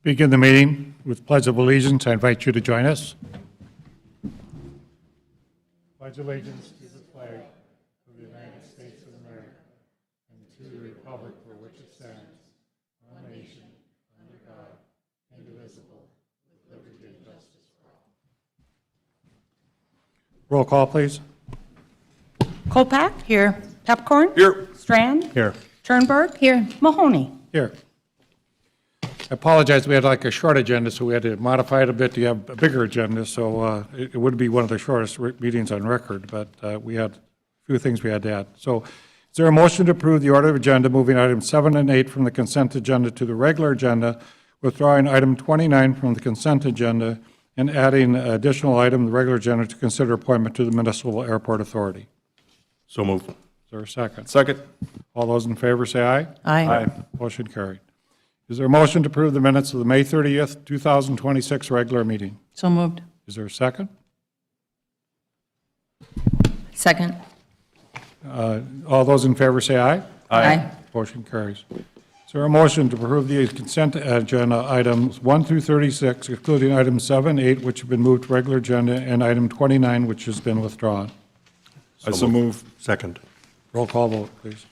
Begin the meeting with Pledge of Allegiance. I invite you to join us. Pledge allegiance to the flag of the United States of America and to the republic for which it stands, one nation, under God, indivisible, with liberty and justice for all. Roll call, please. Kolpak? Here. Pepcorn? Here. Strand? Here. Turnberg? Here. Mahoney? Here. I apologize, we had like a short agenda, so we had to modify it a bit to have a bigger agenda, so it would be one of the shortest meetings on record, but we had a few things we had to add. So is there a motion to approve the order of agenda, moving items 7 and 8 from the consent agenda to the regular agenda, withdrawing item 29 from the consent agenda, and adding an additional item, the regular agenda, to consider appointment to the Municipal Airport Authority? So moved. Is there a second? Second. All those in favor say aye. Aye. Motion carried. Is there a motion to approve the minutes of the May 30th, 2026 regular meeting? So moved. Is there a second? Second. All those in favor say aye. Aye. Motion carries. Is there a motion to approve the consent agenda items 1 through 36, excluding items 7, 8, which have been moved to regular agenda, and item 29, which has been withdrawn? So move. Second. Roll call vote, please.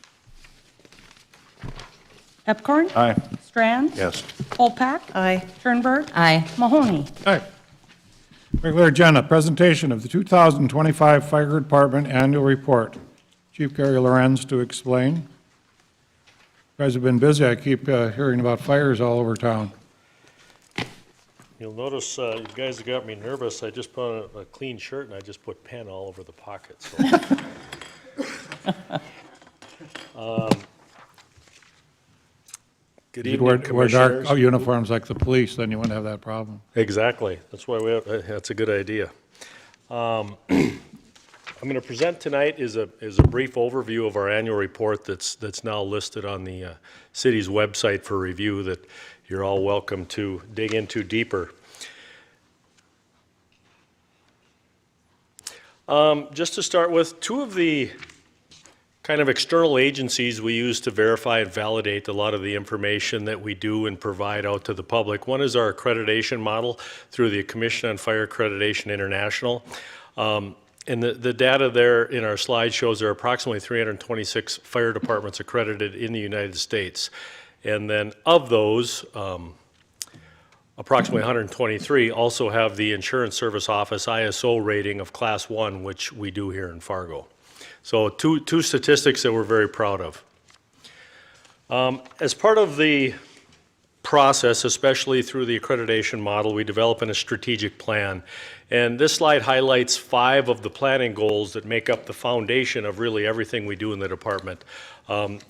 Pepcorn? Aye. Strand? Yes. Kolpak? Aye. Turnberg? Aye. Mahoney? Aye. Regular agenda, presentation of the 2025 Fire Department Annual Report. Chief Gary Lorenz to explain. You guys have been busy. I keep hearing about fires all over town. You'll notice, you guys have got me nervous. I just put on a clean shirt and I just put pen all over the pocket. So. Good You'd evening, wear Commissioners. dark uniforms like the police, then you wouldn't have that problem. Exactly. That's why we have, that's a good idea. I'm going to present tonight is a brief overview of our annual report that's now listed on the city's website for review that you're all welcome to dig into deeper. Just to start with, two of the kind of external agencies we use to verify and validate a lot of the information that we do and provide out to the public. One is our accreditation model through the Commission on Fire Accreditation International. And the data there in our slide shows there are approximately 326 fire departments accredited in the United States. And then of those, approximately 123 also have the Insurance Service Office ISO rating of Class 1, which we do here in Fargo. So two statistics that we're very proud of. As part of the process, especially through the accreditation model, we develop a strategic plan. And this slide highlights 5 of the planning goals that make up the foundation of really everything we do in the department.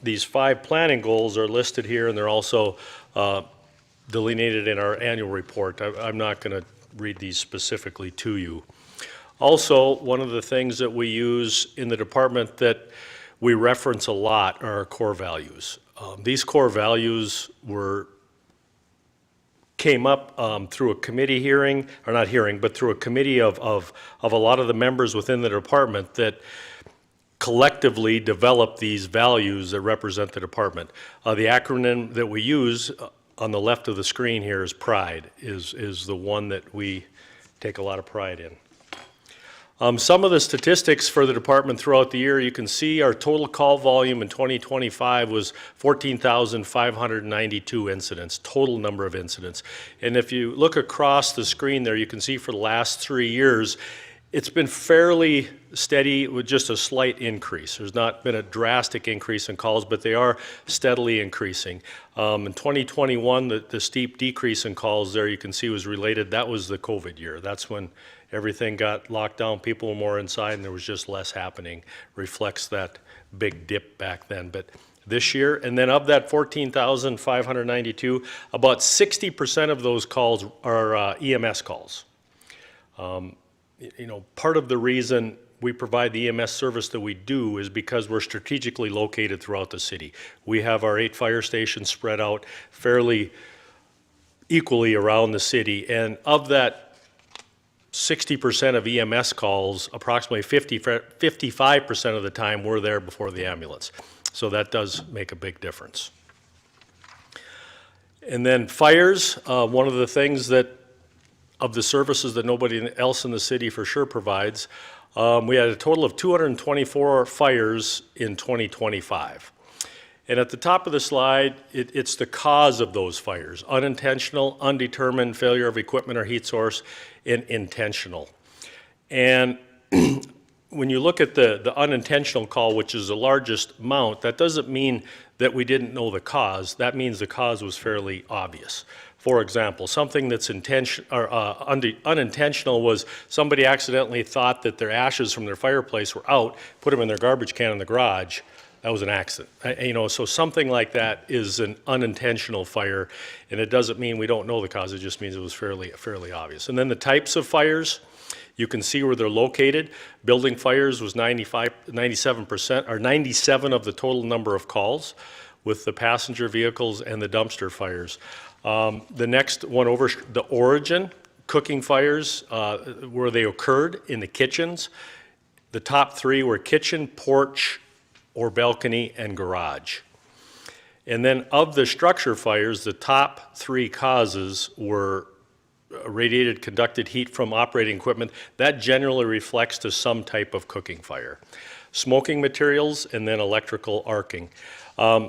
These 5 planning goals are listed here, and they're also delineated in our annual report. I'm not going to read these specifically to you. Also, one of the things that we use in the department that we reference a lot are our core values. These core values came up through a committee hearing, or not hearing, but through a committee of a lot of the members within the department that collectively developed these values that represent the department. The acronym that we use on the left of the screen here is PRIDE, is the one that we take a lot of pride in. Some of the statistics for the department throughout the year, you can see our total call volume in 2025 was 14,592 incidents, total number of incidents. And if you look across the screen there, you can see for the last 3 years, it's been fairly steady with just a slight increase. There's not been a drastic increase in calls, but they are steadily increasing. In 2021, the steep decrease in calls there you can see was related, that was the COVID year. That's when everything got locked down, people were more inside, and there was just less happening. Reflects that big dip back then. But this year, and then of that 14,592, about 60% of those calls are EMS calls. You know, part of the reason we provide the EMS service that we do is because we're strategically located throughout the city. We have our 8 fire stations spread out fairly equally around the city, and of that 60% of EMS calls, approximately 55% of the time we're there before the ambulance. So that does make a big difference. And then fires, one of the things that, of the services that nobody else in the city for sure provides, we had a total of 224 fires in 2025. And at the top of the slide, it's the cause of those fires: unintentional, undetermined failure of equipment or heat source, and intentional. And when you look at the unintentional call, which is the largest amount, that doesn't mean that we didn't know the cause. That means the cause was fairly obvious. For example, something that's unintentional was somebody accidentally thought that their ashes from their fireplace were out, put them in their garbage can in the garage. That was an accident. So something like that is an unintentional fire, and it doesn't mean we don't know the cause. It just means it was fairly obvious. And then the types of fires, you can see where they're located. Building fires was 97%, or 97 of the total number of calls, with the passenger vehicles and the dumpster fires. The next one over, the origin, cooking fires, where they occurred in the kitchens. The top three were kitchen, porch, or balcony, and garage. And then of the structure fires, the top three causes were radiated conducted heat from operating equipment. That generally reflects to some type of cooking fire. Smoking materials, and then electrical arcing.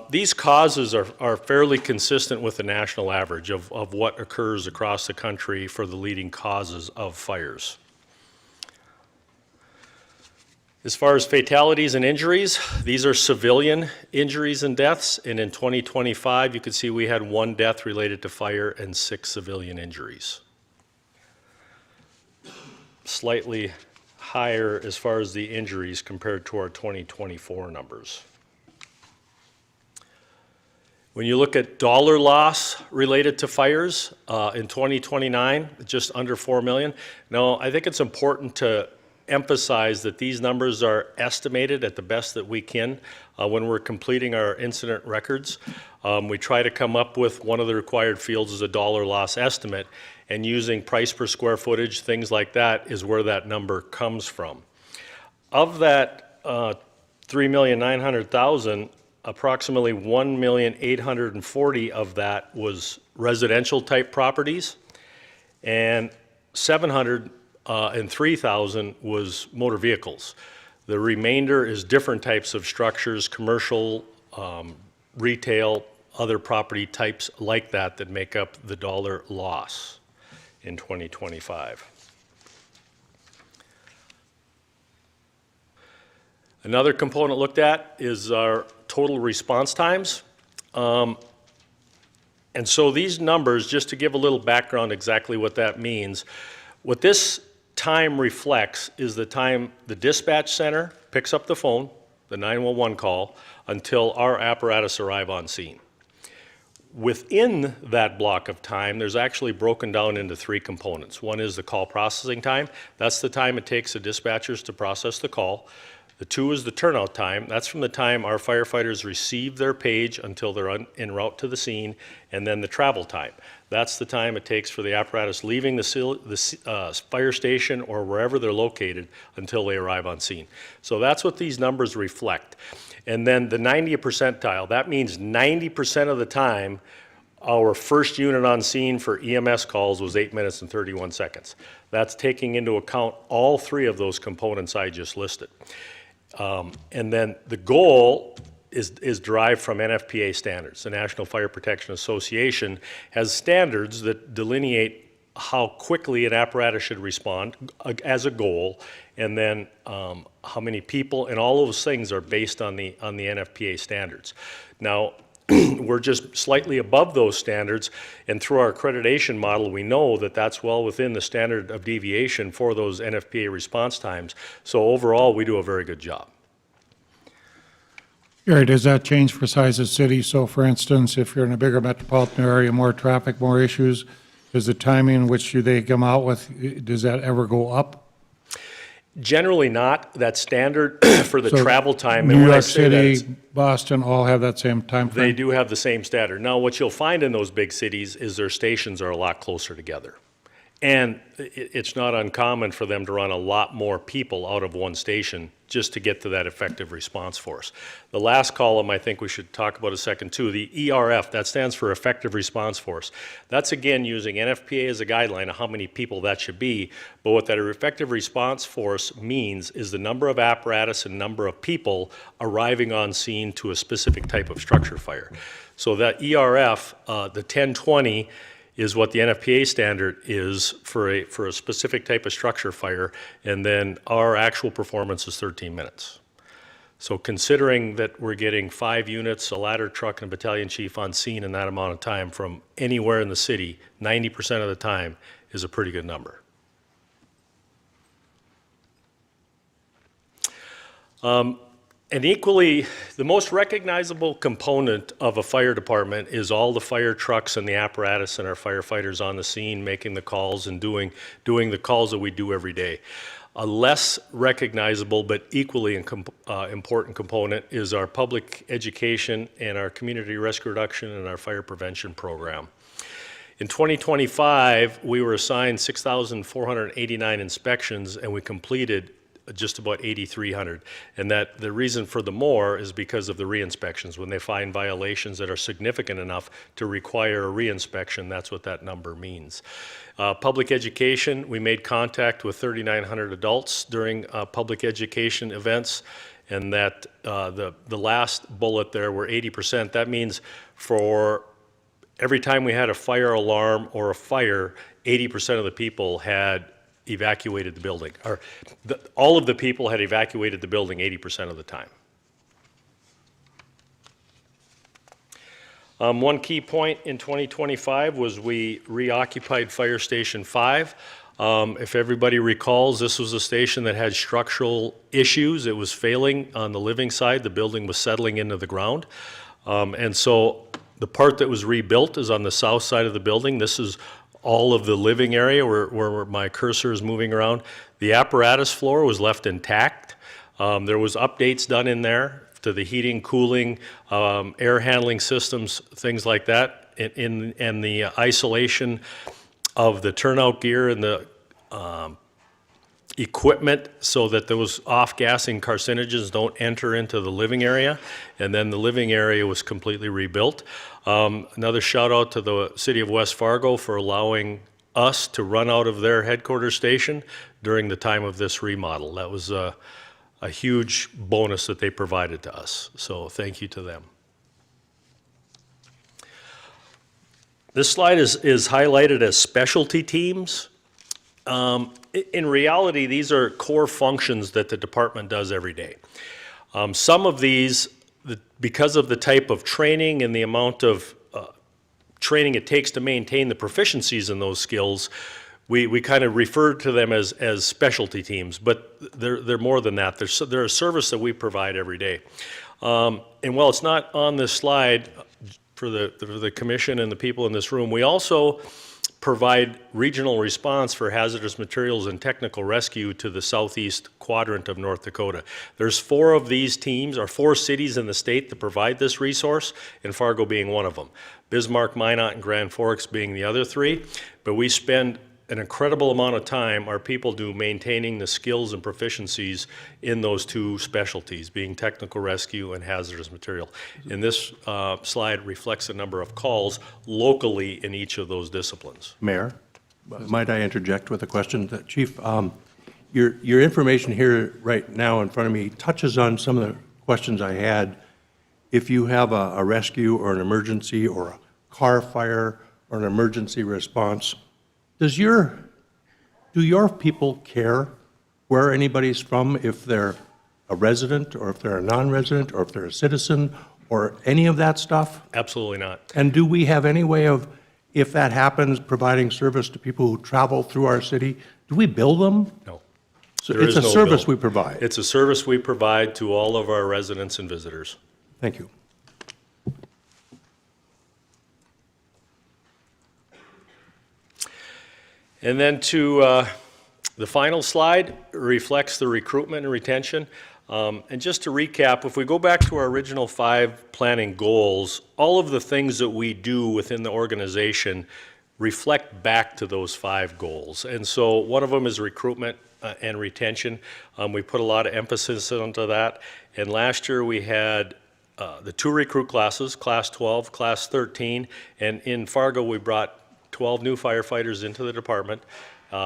These causes are fairly consistent with the national average of what occurs across the country for the leading causes of fires. As far as fatalities and injuries, these are civilian injuries and deaths, and in 2025, you can see we had 1 death related to fire and 6 civilian injuries. Slightly higher as far as the injuries compared to our 2024 numbers. When you look at dollar loss related to fires in 2029, just under $4 million. Now, I think it's important to emphasize that these numbers are estimated at the best that we can when we're completing our incident records. We try to come up with one of the required fields as a dollar loss estimate, and using price per square footage, things like that, is where that number comes from. Of that 3,900,000, approximately 1,840,000 of that was residential type properties, and 703,000 was motor vehicles. The remainder is different types of structures, commercial, retail, other property types like that that make up the dollar loss in 2025. Another component looked at is our total response times. And so these numbers, just to give a little background exactly what that means, what this time reflects is the time the dispatch center picks up the phone, the 911 call, until our apparatus arrive on scene. Within that block of time, there's actually broken down into 3 components. One is the call processing time. That's the time it takes the dispatchers to process the call. The 2 is the turnout time. That's from the time our firefighters receive their page until they're en route to the scene, and then the travel time. That's the time it takes for the apparatus leaving the fire station or wherever they're located until they arrive on scene. So that's what these numbers reflect. And then the 90th percentile, that means 90% of the time our first unit on scene for EMS calls was 8 minutes and 31 seconds. That's taking into account all 3 of those components I just listed. And then the goal is derived from NFPA standards. The National Fire Protection Association has standards that delineate how quickly an apparatus should respond as a goal, and then how many people, and all those things are based on the NFPA standards. Now, we're just slightly above those standards, and through our accreditation model, we know that that's well within the standard of deviation for those NFPA response times. So overall, we do a very good job. Gary, does that change for size of city? So for instance, if you're in a bigger metropolitan area, more traffic, more issues, does the timing in which they come out with, does that ever go up? Generally not. That's standard for the So travel time. New And when I York say that, City, Boston, all have that same time they frame? do have the same standard. Now, what you'll find in those big cities is their stations are a lot closer together. And it's not uncommon for them to run a lot more people out of one station just to get to that effective response force. The last column I think we should talk about a second too, the ERF, that stands for Effective Response Force. That's again using NFPA as a guideline of how many people that should be, but what that effective response force means is the number of apparatus and number of people arriving on scene to a specific type of structure fire. So that ERF, the 1020, is what the NFPA standard is for a specific type of structure fire, and then our actual performance is 13 minutes. So considering that we're getting 5 units, a ladder truck, and a battalion chief on scene in that amount of time from anywhere in the city, 90% of the time is a pretty good number. And equally, the most recognizable component of a fire department is all the fire trucks and the apparatus and our firefighters on the scene making the calls and doing the calls that we do every day. A less recognizable but equally important component is our public education and our community risk reduction and our fire prevention program. In 2025, we were assigned 6,489 inspections and we completed just about 8,300. And that the reason for the more is because of the re-inspections. When they find violations that are significant enough to require a re-inspection, that's what that number means. Public education, we made contact with 3,900 adults during public education events, and that the last bullet there were 80%. That means for every time we had a fire alarm or a fire, 80% of the people had evacuated the building, or all of the people had evacuated the building 80% of the time. One key point in 2025 was we reoccupied Fire Station 5. If everybody recalls, this was a station that had structural issues. It was failing on the living side. The building was settling into the ground. And so the part that was rebuilt is on the south side of the building. This is all of the living area where my cursor is moving around. The apparatus floor was left intact. There was updates done in there to the heating, cooling, air handling systems, things like that, and the isolation of the turnout gear and the equipment so that those off-gassing carcinogens don't enter into the living area. And then the living area was completely rebuilt. Another shout out to the city of West Fargo for allowing us to run out of their headquarters station during the time of this remodel. That was a huge bonus that they provided to us. So thank you to them. This slide is highlighted as specialty teams. In reality, these are core functions that the department does every day. Some of these, because of the type of training and the amount of training it takes to maintain the proficiencies in those skills, we kind of refer to them as specialty teams, but they're more than that. They're a service that we provide every day. And while it's not on this slide for the commission and the people in this room, we also provide regional response for hazardous materials and technical rescue to the southeast quadrant of North Dakota. There's 4 of these teams, or 4 cities in the state that provide this resource, and Fargo being one of them. Bismarck, Minot, and Grand Forks being the other 3. But we spend an incredible amount of time, our people do, maintaining the skills and proficiencies in those 2 specialties, being technical rescue and hazardous material. And this slide reflects the number of calls locally in each of those disciplines. Mayor, might I interject with a question? Chief, your information here right now in front of me touches on some of the questions I had. If you have a rescue or an emergency or a car fire or an emergency response, do your people care where anybody's from, if they're a resident or if they're a non-resident or if they're a citizen or any of that stuff? Absolutely not. And do we have any way of, if that happens, providing service to people who travel through our city? Do we bill them? No. So There it's is a no service bill. we provide. It's a service we provide to all of our residents and visitors. Thank you. And then to the final slide reflects the recruitment and retention. And just to recap, if we go back to our original 5 planning goals, all of the things that we do within the organization reflect back to those 5 goals. And so one of them is recruitment and retention. We put a lot of emphasis into that. And last year we had the 2 recruit classes, Class 12, Class 13, and in Fargo we brought 12 new firefighters into the department.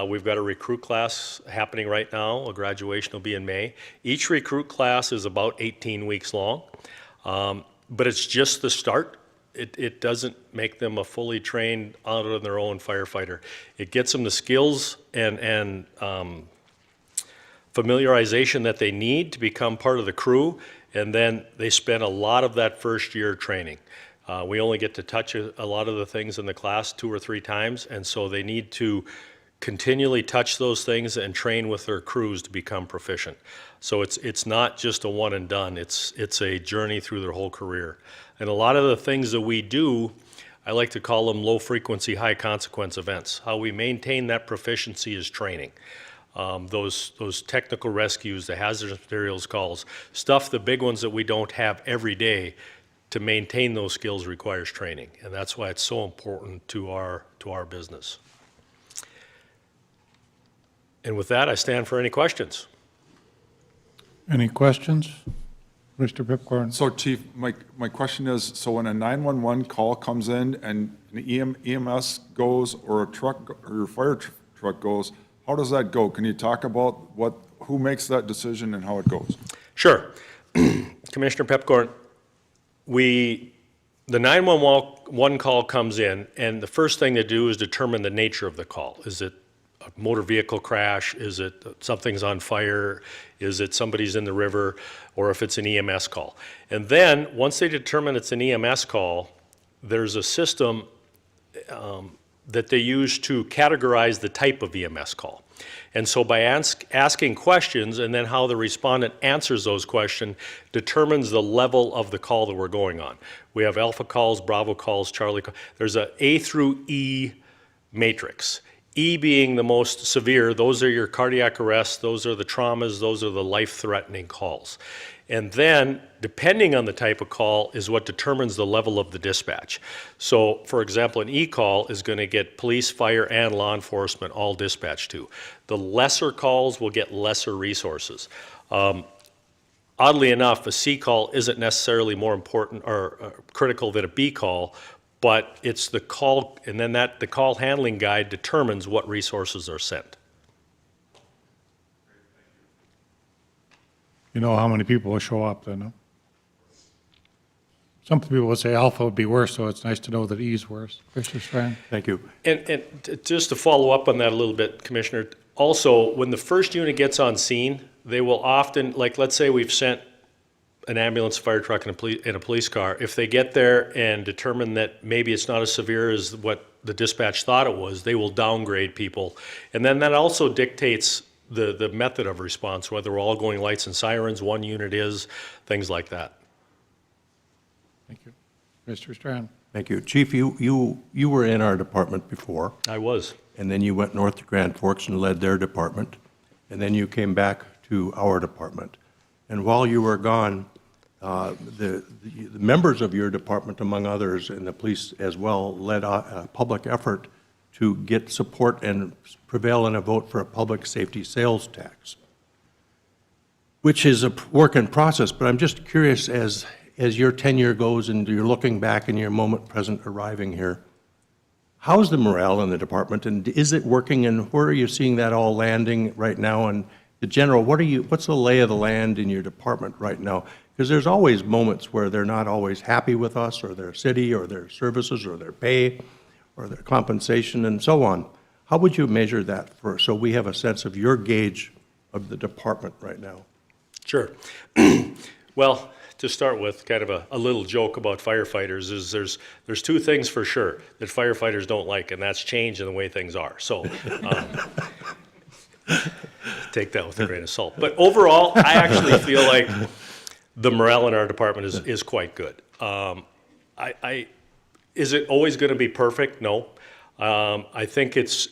We've got a recruit class happening right now. A graduation will be in May. Each recruit class is about 18 weeks long, but it's just the start. It doesn't make them a fully trained, out on their own firefighter. It gets them the skills and familiarization that they need to become part of the crew, and then they spend a lot of that first year training. We only get to touch a lot of the things in the class 2 or 3 times, and so they need to continually touch those things and train with their crews to become proficient. So it's not just a one and done, it's a journey through their whole career. And a lot of the things that we do, I like to call them low frequency, high consequence events. How we maintain that proficiency is training. Those technical rescues, the hazardous materials calls, stuff, the big ones that we don't have every day, to maintain those skills requires training. And that's why it's so important to our business. And with that, I stand for any questions. Any questions? Mr. Pipcorn? So Chief, my question is, so when a 911 call comes in and an EMS goes or a truck or your fire truck goes, how does that go? Can you talk about who makes that decision and how it goes? Sure. Commissioner Pepcorn, the 911 call comes in, and the first thing they do is determine the nature of the call. Is it a motor vehicle crash? Is it something's on fire? Is it somebody's in the river? Or if it's an EMS call. And then, once they determine it's an EMS call, there's a system that they use to categorize the type of EMS call. And so by asking questions and then how the respondent answers those questions determines the level of the call that we're going on. We have alpha calls, Bravo calls, Charlie calls. There's a A through E matrix. E being the most severe, those are your cardiac arrests, those are the traumas, those are the life-threatening calls. And then, depending on the type of call, is what determines the level of the dispatch. So, for example, an E call is going to get police, fire, and law enforcement all dispatched to. The lesser calls will get lesser resources. Oddly enough, a C call isn't necessarily more important or critical than a B call, but it's the call, and then the call handling guide determines what resources are sent. You know how many people will show up then, no? Some people would say alpha would be worse, so it's nice to know that E is worse. Commissioner Strand? Thank you. And just to follow up on that a little bit, Commissioner, also, when the first unit gets on scene, they will often, like let's say we've sent an ambulance, fire truck, and a police car. If they get there and determine that maybe it's not as severe as what the dispatch thought it was, they will downgrade people. And then that also dictates the method of response, whether we're all going lights and sirens, one unit is, things like that. Thank you. Mr. Strand? Thank you. Chief, you were in our department before, I was. and then you went north to Grand Forks and led their department, and then you came back to our department. And while you were gone, the members of your department, among others, and the police as well, led a public effort to get support and prevail in a vote for a public safety sales tax, which is a work in process. But I'm just curious, as your tenure goes and you're looking back in your moment present arriving here, how's the morale in the department, and is it working, and where are you seeing that all landing right now? And the general, what's the lay of the land in your department right now? Because there's always moments where they're not always happy with us or their city or their services or their pay or their compensation and so on. How would you measure that so we have a sense of your gauge of the department right now? Sure. Well, to start with, kind of a little joke about firefighters is there's 2 things for sure that firefighters don't like, and that's change and the way things are. So take that with a grain of salt. But overall, I actually feel like the morale in our department is quite good. Is it always going to be perfect? No. I think it's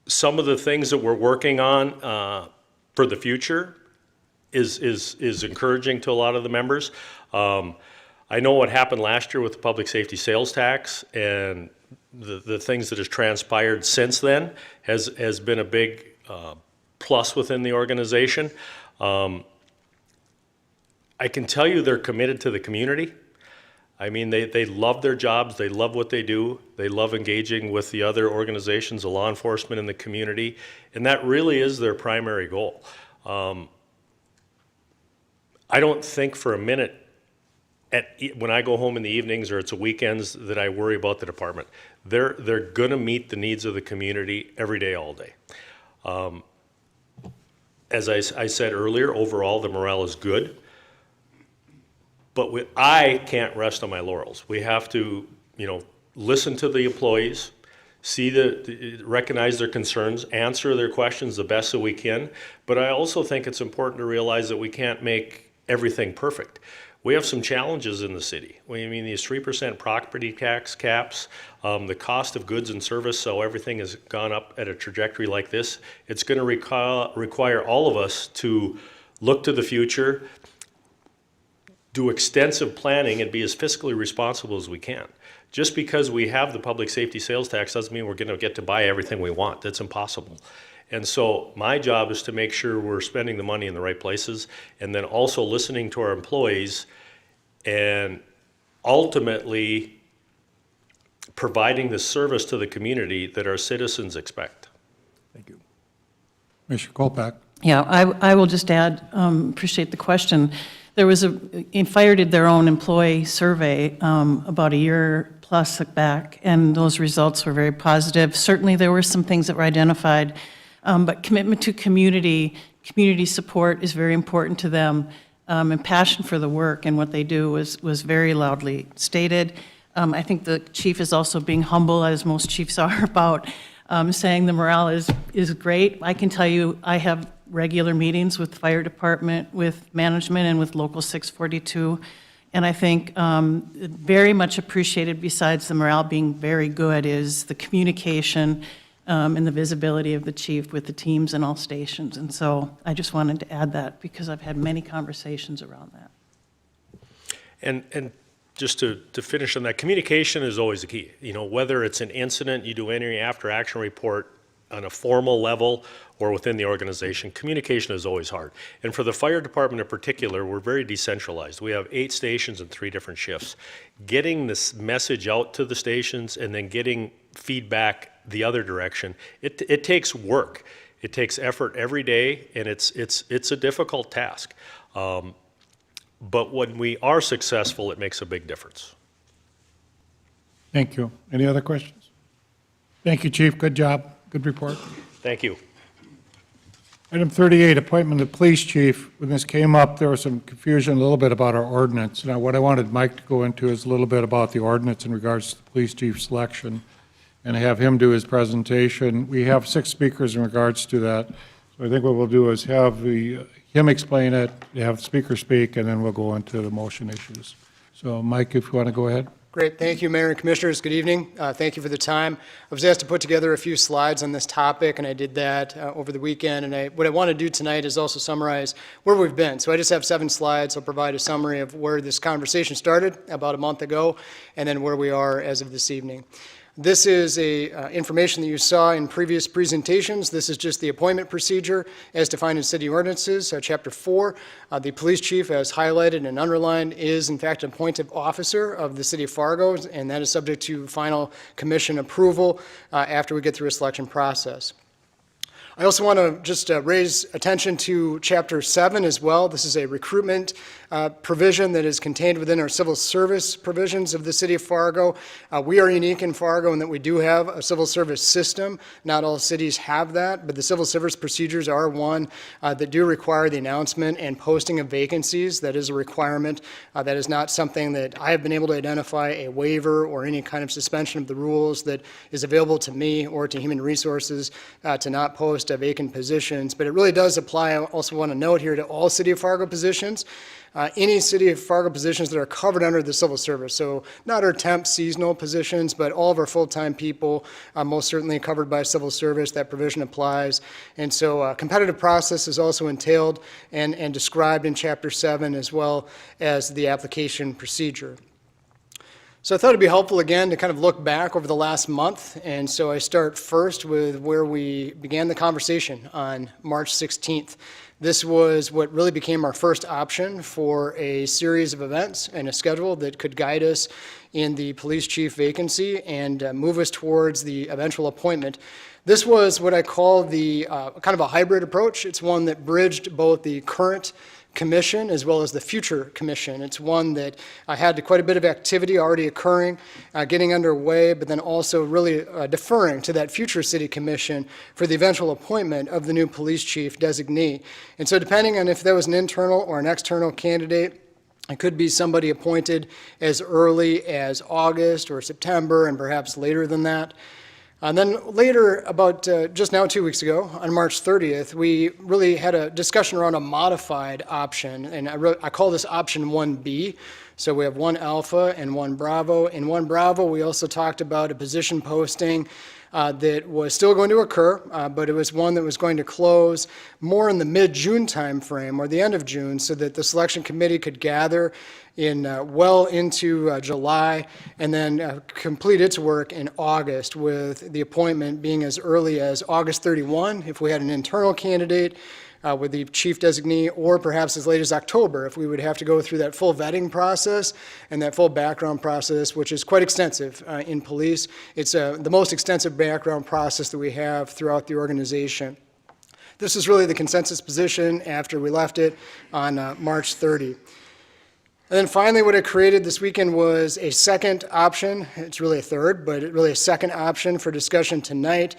some of the things that we're working on for the future is encouraging to a lot of the members. I know what happened last year with the public safety sales tax, and the things that has transpired since then has been a big plus within the organization. I can tell you they're committed to the community. I mean, they love their jobs, they love what they do, they love engaging with the other organizations, the law enforcement and the community, and that really is their primary goal. I don't think for a minute when I go home in the evenings or it's a weekends that I worry about the department. They're gonna meet the needs of the community every day, all day. As I said earlier, overall, the morale is good. But I can't rest on my laurels. We have to, listen to the employees, recognize their concerns, answer their questions the best that we can. But I also think it's important to realize that we can't make everything perfect. We have some challenges in the city. These 3% property tax caps, the cost of goods and service, so everything has gone up at a trajectory like this. It's going to require all of us to look to the future, do extensive planning, and be as fiscally responsible as we can. Just because we have the public safety sales tax doesn't mean we're going to get to buy everything we want. That's impossible. And so my job is to make sure we're spending the money in the right places, and then also listening to our employees and ultimately providing the service to the community that our citizens expect. Thank you. Commissioner Kolpak. Yeah, I will just add, appreciate the question. There was Fire did their own employee survey about a year plus back, and those results were very positive. Certainly there were some things that were identified, but commitment to community support is very important to them, and passion for the work and what they do was very loudly stated. I think the chief is also being humble, as most chiefs are, about saying the morale is great. I can tell you I have regular meetings with the fire department, with management, and with Local 642. And I think very much appreciated, besides the morale being very good, is the communication and the visibility of the chief with the teams in all stations. And so I just wanted to add that because I've had many conversations around that. And just to finish on that, communication is always the key. Whether it's an incident, you do any after-action report on a formal level or within the organization, communication is always hard. And for the fire department in particular, we're very decentralized. We have 8 stations and 3 different shifts. Getting this message out to the stations and then getting feedback the other direction, it takes work. It takes effort every day, and it's a difficult task. But when we are successful, it makes a big difference. Thank you. Any other questions? Thank you, Chief. Good job. Good report. Thank you. Item 38, appointment of police chief. When this came up, there was some confusion a little bit about our ordinance. Now, what I wanted Mike to go into is a little bit about the ordinance in regards to the police chief selection and have him do his presentation. We have 6 speakers in regards to that. So I think what we'll do is have him explain it, have the speaker speak, and then we'll go into the motion issues. So Mike, if you want to go ahead. Great. Thank you, Mayor and Commissioners. Good evening. Thank you for the time. I was asked to put together a few slides on this topic, and I did that over the weekend. And what I want to do tonight is also summarize where we've been. So I just have 7 slides. I'll provide a summary of where this conversation started about a month ago, and then where we are as of this evening. This is information that you saw in previous presentations. This is just the appointment procedure as defined in city ordinances, Chapter 4. The police chief, as highlighted and underlined, is in fact an appointed officer of the city of Fargo, and that is subject to final commission approval after we get through a selection process. I also want to just raise attention to Chapter 7 as well. This is a recruitment provision that is contained within our civil service provisions of the city of Fargo. We are unique in Fargo in that we do have a civil service system. Not all cities have that, but the civil service procedures are one that do require the announcement and posting of vacancies. That is a requirement. That is not something that I have been able to identify a waiver or any kind of suspension of the rules that is available to me or to Human Resources to not post vacant positions. But it really does apply, I also want to note here, to all City of Fargo positions. Any City of Fargo positions that are covered under the civil service. So not our temp seasonal positions, but all of our full-time people, most certainly covered by civil service. That provision applies. And so a competitive process is also entailed and described in Chapter 7, as well as the application procedure. So I thought it'd be helpful again to kind of look back over the last month. And so I start first with where we began the conversation on March 16th. This was what really became our first option for a series of events and a schedule that could guide us in the police chief vacancy and move us towards the eventual appointment. This was what I call the kind of a hybrid approach. It's one that bridged both the current commission as well as the future commission. It's one that had quite a bit of activity already occurring, getting underway, but then also really deferring to that future city commission for the eventual appointment of the new police chief designee. And so depending on if there was an internal or an external candidate, it could be somebody appointed as early as August or September and perhaps later than that. And then later, about just now 2 weeks ago, on March 30th, we really had a discussion around a modified option, and I call this option 1B. So we have 1 Alpha and 1 Bravo. In 1 Bravo, we also talked about a position posting that was still going to occur, but it was one that was going to close more in the mid-June timeframe or the end of June so that the selection committee could gather in well into July and then complete its work in August, with the appointment being as early as August 31 if we had an internal candidate with the chief designee, or perhaps as late as October if we would have to go through that full vetting process and that full background process, which is quite extensive in police. It's the most extensive background process that we have throughout the organization. This is really the consensus position after we left it on March 30. And then finally, what I created this weekend was a second option. It's really a third, but really a second option for discussion tonight.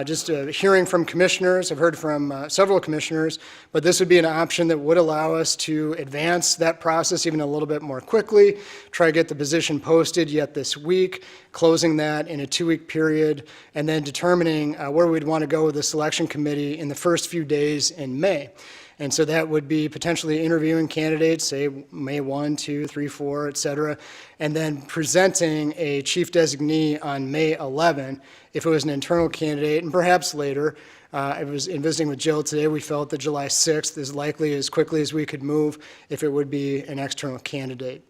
Just hearing from commissioners. I've heard from several commissioners, but this would be an option that would allow us to advance that process even a little bit more quickly, try to get the position posted yet this week, closing that in a 2-week period, and then determining where we'd want to go with the selection committee in the first few days in May. And so that would be potentially interviewing candidates, say May 1, 2, 3, 4, et cetera, and then presenting a chief designee on May 11 if it was an internal candidate, and perhaps later. I was in visiting with Jill today. We felt that July 6th is likely as quickly as we could move if it would be an external candidate.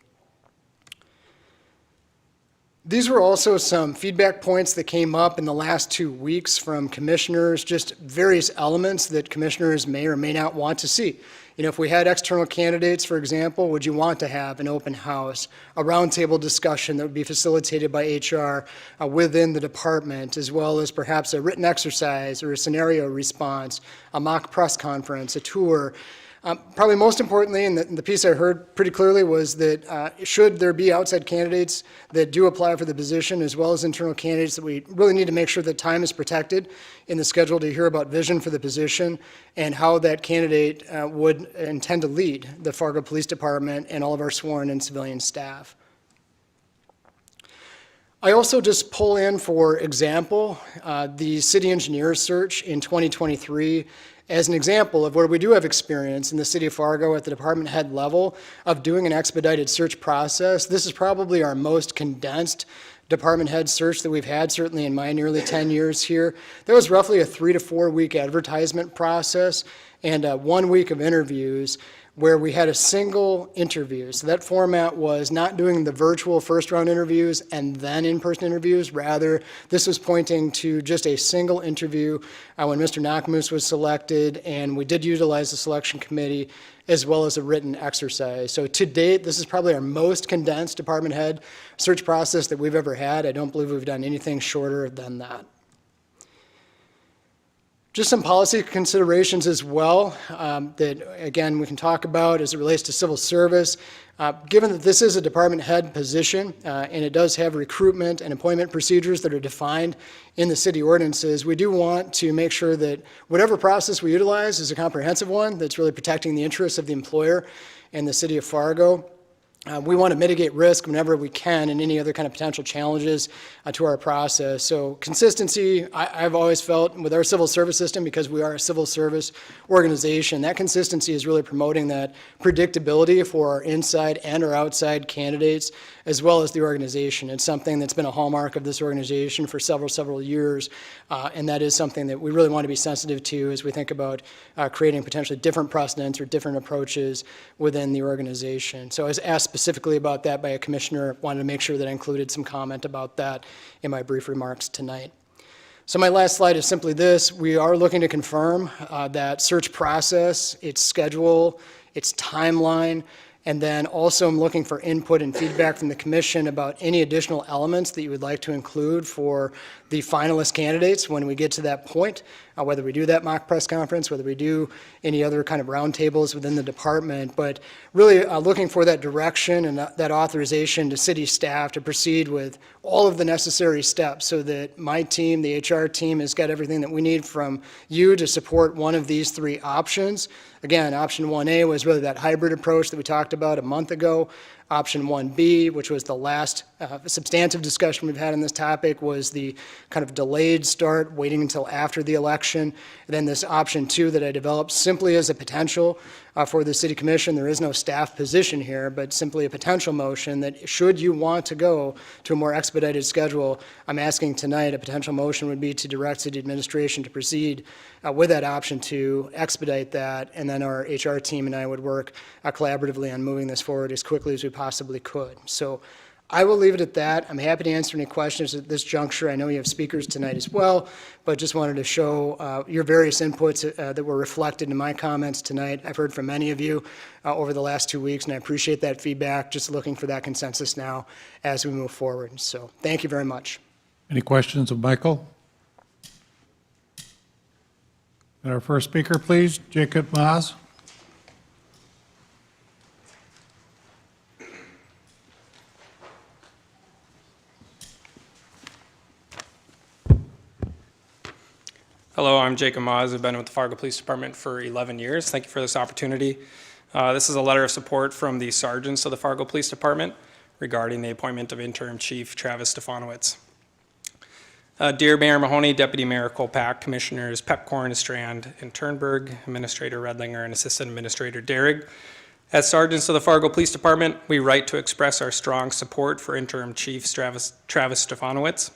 These were also some feedback points that came up in the last 2 weeks from commissioners, just various elements that commissioners may or may not want to see. You know, if we had external candidates, for example, would you want to have an open house, a roundtable discussion that would be facilitated by HR within the department, as well as perhaps a written exercise or a scenario response, a mock press conference, a tour? Probably most importantly, and the piece I heard pretty clearly, was that should there be outside candidates that do apply for the position, as well as internal candidates, that we really need to make sure that time is protected in the schedule to hear about vision for the position and how that candidate would intend to lead the Fargo Police Department and all of our sworn and civilian staff. I also just pull in, for example, the city engineer search in 2023 as an example of where we do have experience in the city of Fargo at the department head level of doing an expedited search process. This is probably our most condensed department head search that we've had, certainly in my nearly 10 years here. There was roughly a 3 to 4 week advertisement process and 1 week of interviews where we had a single interview. So that format was not doing the virtual first round interviews and then in-person interviews. Rather, this was pointing to just a single interview when Mr. Nachmus was selected, and we did utilize the selection committee as well as a written exercise. So to date, this is probably our most condensed department head search process that we've ever had. I don't believe we've done anything shorter than that. Just some policy considerations as well that, again, we can talk about as it relates to civil service. Given that this is a department head position and it does have recruitment and appointment procedures that are defined in the city ordinances, we do want to make sure that whatever process we utilize is a comprehensive one that's really protecting the interests of the employer and the city of Fargo. We want to mitigate risk whenever we can and any other kind of potential challenges to our process. So consistency, I've always felt with our civil service system, because we are a civil service organization, that consistency is really promoting that predictability for our inside and our outside candidates, as well as the organization. It's something that's been a hallmark of this organization for several years, and that is something that we really want to be sensitive to as we think about creating potentially different precedents or different approaches within the organization. So as asked specifically about that by a commissioner. Wanted to make sure that I included some comment about that in my brief remarks tonight. So my last slide is simply this. We are looking to confirm that search process, its schedule, its timeline, and then also I'm looking for input and feedback from the commission about any additional elements that you would like to include for the finalist candidates when we get to that point, whether we do that mock press conference, whether we do any other kind of roundtables within the department, but really looking for that direction and that authorization to city staff to proceed with all of the necessary steps so that my team, the HR team, has got everything that we need from you to support one of these three options. Again, option 1A was really that hybrid approach that we talked about a month ago. Option 1B, which was the last substantive discussion we've had on this topic, was the kind of delayed start, waiting until after the election. And then this option 2 that I developed simply as a potential for the city commission. There is no staff position here, but simply a potential motion that should you want to go to a more expedited schedule, I'm asking tonight a potential motion would be to direct city administration to proceed with that option to expedite that, and then our HR team and I would work collaboratively on moving this forward as quickly as we possibly could. So I will leave it at that. I'm happy to answer any questions at this juncture. I know you have speakers tonight as well, but just wanted to show your various inputs that were reflected in my comments tonight. I've heard from many of you over the last 2 weeks, and I appreciate that feedback. Just looking for that consensus now as we move forward. So thank you very much. Any questions of Michael? And our first speaker, please, Jacob Maas. Hello, I'm Jacob Maas. I've been with the Fargo Police Department for 11 years. Thank you for this opportunity. This is a letter of support from the sergeants of the Fargo Police Department regarding the appointment of Interim Chief Travis Stefanowicz. Dear Mayor Mahoney, Deputy Mayor Kolpak, Commissioners Pepcorn, Strand, and Turnberg, Administrator Redlinger, and Assistant Administrator Derrig. As sergeants of the Fargo Police Department, we write to express our strong support for Interim Chief Travis Stefanowicz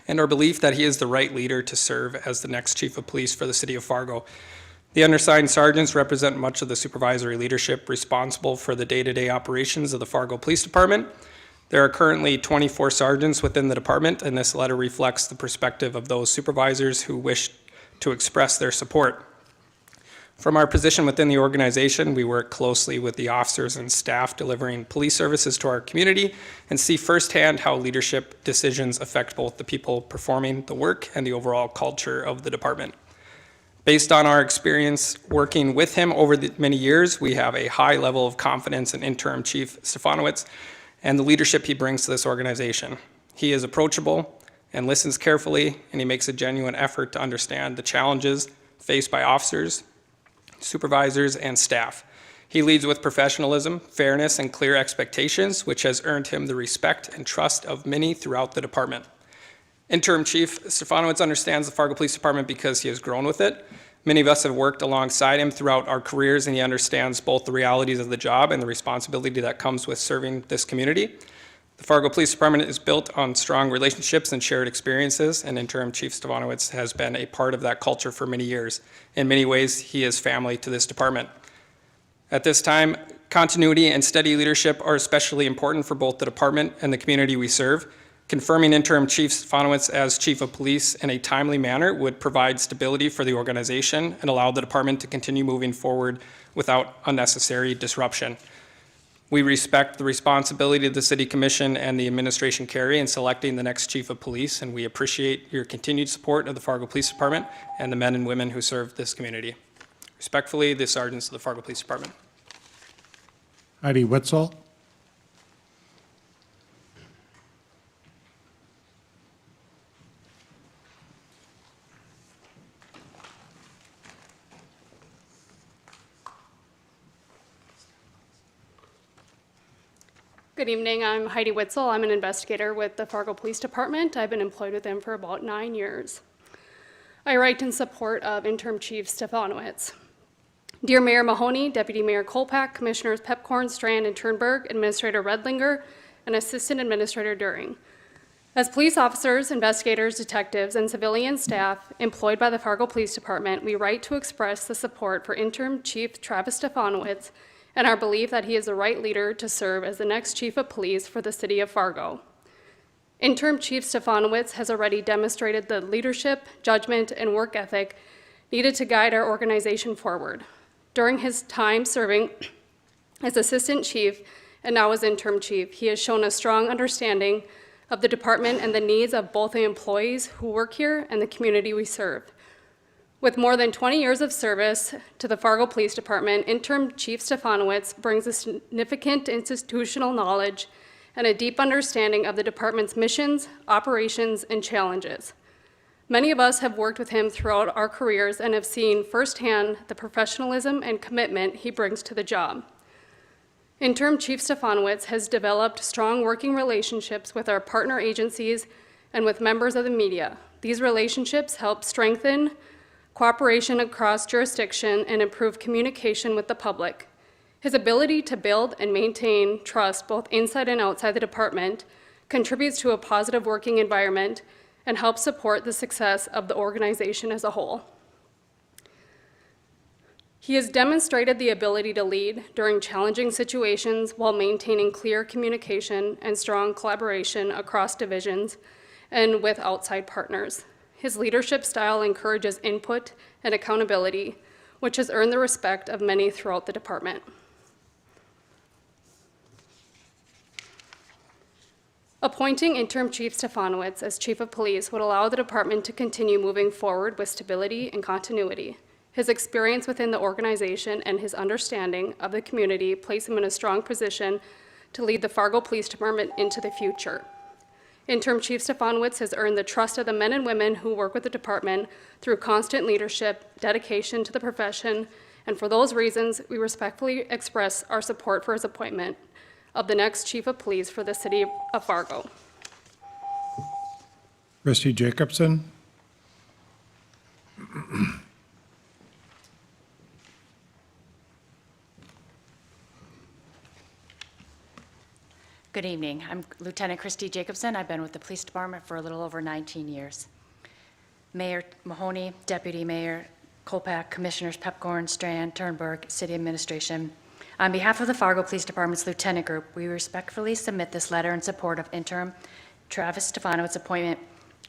and our belief that he is the right leader to serve as the next Chief of Police for the City of Fargo. The undersigned sergeants represent much of the supervisory leadership responsible for the day-to-day operations of the Fargo Police Department. There are currently 24 sergeants within the department, and this letter reflects the perspective of those supervisors who wish to express their support. From our position within the organization, we work closely with the officers and staff delivering police services to our community and see firsthand how leadership decisions affect both the people performing the work and the overall culture of the department. Based on our experience working with him over the many years, we have a high level of confidence in Interim Chief Stefanowicz and the leadership he brings to this organization. He is approachable and listens carefully, and he makes a genuine effort to understand the challenges faced by officers, supervisors, and staff. He leads with professionalism, fairness, and clear expectations, which has earned him the respect and trust of many throughout the department. Interim Chief Stefanowicz understands the Fargo Police Department because he has grown with it. Many of us have worked alongside him throughout our careers, and he understands both the realities of the job and the responsibility that comes with serving this community. The Fargo Police Department is built on strong relationships and shared experiences, and Interim Chief Stefanowicz has been a part of that culture for many years. In many ways, he is family to this department. At this time, continuity and steady leadership are especially important for both the department and the community we serve. Confirming Interim Chief Stefanowicz as Chief of Police in a timely manner would provide stability for the organization and allow the department to continue moving forward without unnecessary disruption. We respect the responsibility the City Commission and the administration carry in selecting the next Chief of Police, and we appreciate your continued support of the Fargo Police Department and the men and women who serve this community. Respectfully, the sergeants of the Fargo Police Department. Heidi Wetzel. Good evening, I'm Heidi Witzel. I'm an investigator with the Fargo Police Department. I've been employed with them for about 9 years. I write in support of Interim Chief Stefanowicz. Dear Mayor Mahoney, Deputy Mayor Kolpak, Commissioners Pepcorn, Strand, and Turnberg, Administrator Redlinger, and Assistant Administrator During. As police officers, investigators, detectives, and civilian staff employed by the Fargo Police Department, we write to express the support for Interim Chief Travis Stefanowicz and our belief that he is the right leader to serve as the next chief of police for the city of Fargo. Interim Chief Stefanowicz has already demonstrated the leadership, judgment, and work ethic needed to guide our organization forward. During his time serving as assistant chief and now as interim chief, he has shown a strong understanding of the department and the needs of both the employees who work here and the community we serve. With more than 20 years of service to the Fargo Police Department, Interim Chief Stefanowicz brings a significant institutional knowledge and a deep understanding of the department's missions, operations, and challenges. Many of us have worked with him throughout our careers and have seen firsthand the professionalism and commitment he brings to the job. Interim Chief Stefanowicz has developed strong working relationships with our partner agencies and with members of the media. These relationships help strengthen cooperation across jurisdiction and improve communication with the public. His ability to build and maintain trust both inside and outside the department contributes to a positive working environment and helps support the success of the organization as a whole. He has demonstrated the ability to lead during challenging situations while maintaining clear communication and strong collaboration across divisions and with outside partners. His leadership style encourages input and accountability, which has earned the respect of many throughout the department. Appointing Interim Chief Stefanowicz as Chief of Police would allow the department to continue moving forward with stability and continuity. His experience within the organization and his understanding of the community place him in a strong position to lead the Fargo Police Department into the future. Interim Chief Stefanowicz has earned the trust of the men and women who work with the department through constant leadership, dedication to the profession, and for those reasons, we respectfully express our support for his appointment of the next Chief of Police for the city of Fargo. Christy Jacobson? Good evening. I'm Lieutenant Christy Jacobson. I've been with the police department for a little over 19 years. Mayor Mahoney, Deputy Mayor Kolpak, Commissioners Pepcorn, Strand, Turnberg, City Administration. On behalf of the Fargo Police Department's Lieutenant Group, we respectfully submit this letter in support of Interim Travis Stefanowicz's appointment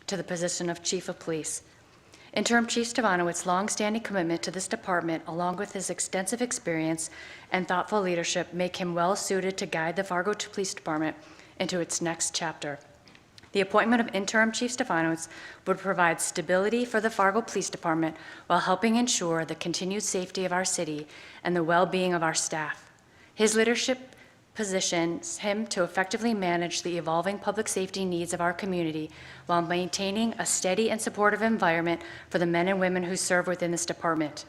to the position of Chief of Police. Interim Chief Stefanowicz's longstanding commitment to this department, along with his extensive experience and thoughtful leadership, make him well-suited to guide the Fargo Police Department into its next chapter. The appointment of Interim Chief Stefanowicz would provide stability for the Fargo Police Department while helping ensure the continued safety of our city and the well-being of our staff. His leadership positions him to effectively manage the evolving public safety needs of our community while maintaining a steady and supportive environment for the men and women who serve within this department.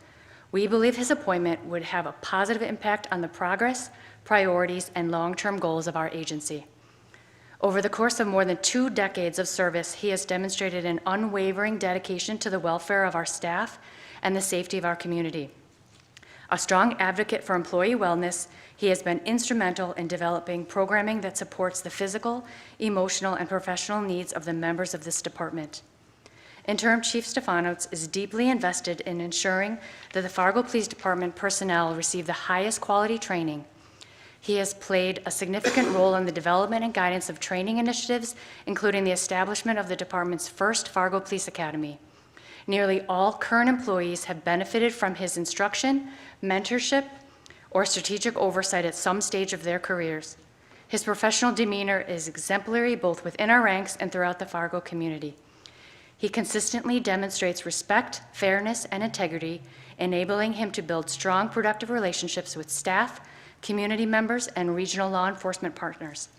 We believe his appointment would have a positive impact on the progress, priorities, and long-term goals of our agency. Over the course of more than 2 decades of service, he has demonstrated an unwavering dedication to the welfare of our staff and the safety of our community. A strong advocate for employee wellness, he has been instrumental in developing programming that supports the physical, emotional, and professional needs of the members of this department. Interim Chief Stefanowicz is deeply invested in ensuring that the Fargo Police Department personnel receive the highest quality training. He has played a significant role in the development and guidance of training initiatives, including the establishment of the department's first Fargo Police Academy. Nearly all current employees have benefited from his instruction, mentorship, or strategic oversight at some stage of their careers. His professional demeanor is exemplary both within our ranks and throughout the Fargo community. He consistently demonstrates respect, fairness, and integrity, enabling him to build strong, productive relationships with staff, community members, and regional law enforcement partners.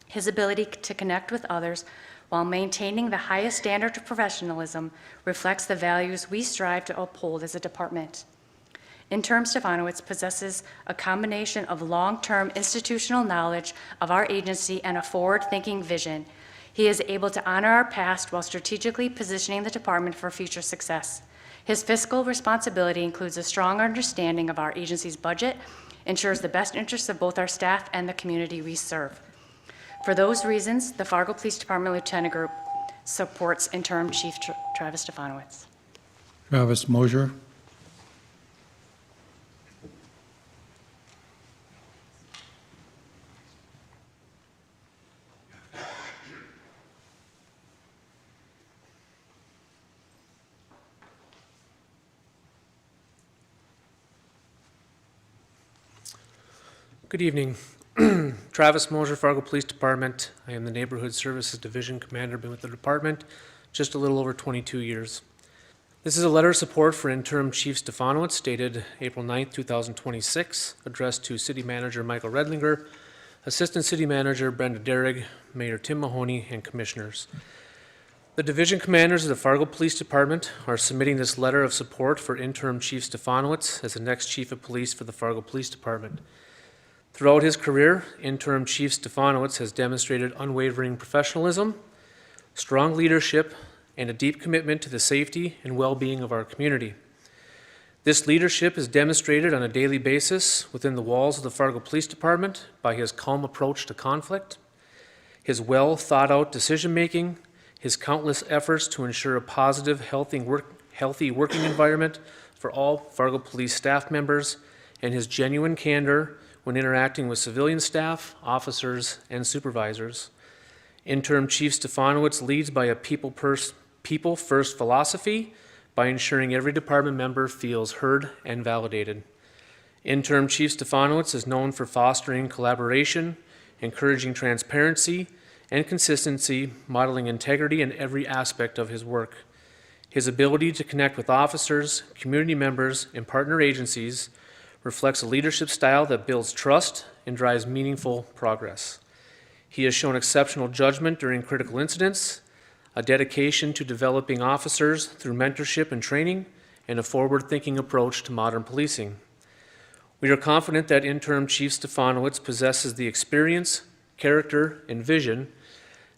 His ability to connect with others while maintaining the highest standard of professionalism reflects the values we strive to uphold as a department. Interim Stefanowicz possesses a combination of long-term institutional knowledge of our agency and a forward-thinking vision. He is able to honor our past while strategically positioning the department for future success. His fiscal responsibility includes a strong understanding of our agency's budget, ensures the best interests of both our staff and the community we serve. For those reasons, the Fargo Police Department Lieutenant Group supports Interim Chief Travis Stefanowicz. Travis Mosier? Good evening. Travis Moser, Fargo Police Department. I am the Neighborhood Services Division Commander, been with the department just a little over 22 years. This is a letter of support for Interim Chief Stefanowicz dated April 9th, 2026, addressed to City Manager Michael Redlinger, Assistant City Manager Brenda Derrig, Mayor Tim Mahoney, and Commissioners. The division commanders of the Fargo Police Department are submitting this letter of support for Interim Chief Stefanowicz as the next Chief of Police for the Fargo Police Department. Throughout his career, Interim Chief Stefanowicz has demonstrated unwavering professionalism, strong leadership, and a deep commitment to the safety and well-being of our community. This leadership is demonstrated on a daily basis within the walls of the Fargo Police Department by his calm approach to conflict, his well-thought-out decision-making, his countless efforts to ensure a positive, healthy working environment for all Fargo Police staff members, and his genuine candor when interacting with civilian staff, officers, and supervisors. Interim Chief Stefanowicz leads by a people-first philosophy by ensuring every department member feels heard and validated. Interim Chief Stefanowicz is known for fostering collaboration, encouraging transparency, and consistency, modeling integrity in every aspect of his work. His ability to connect with officers, community members, and partner agencies reflects a leadership style that builds trust and drives meaningful progress. He has shown exceptional judgment during critical incidents, a dedication to developing officers through mentorship and training, and a forward-thinking approach to modern policing. We are confident that Interim Chief Stefanowicz possesses the experience, character, and vision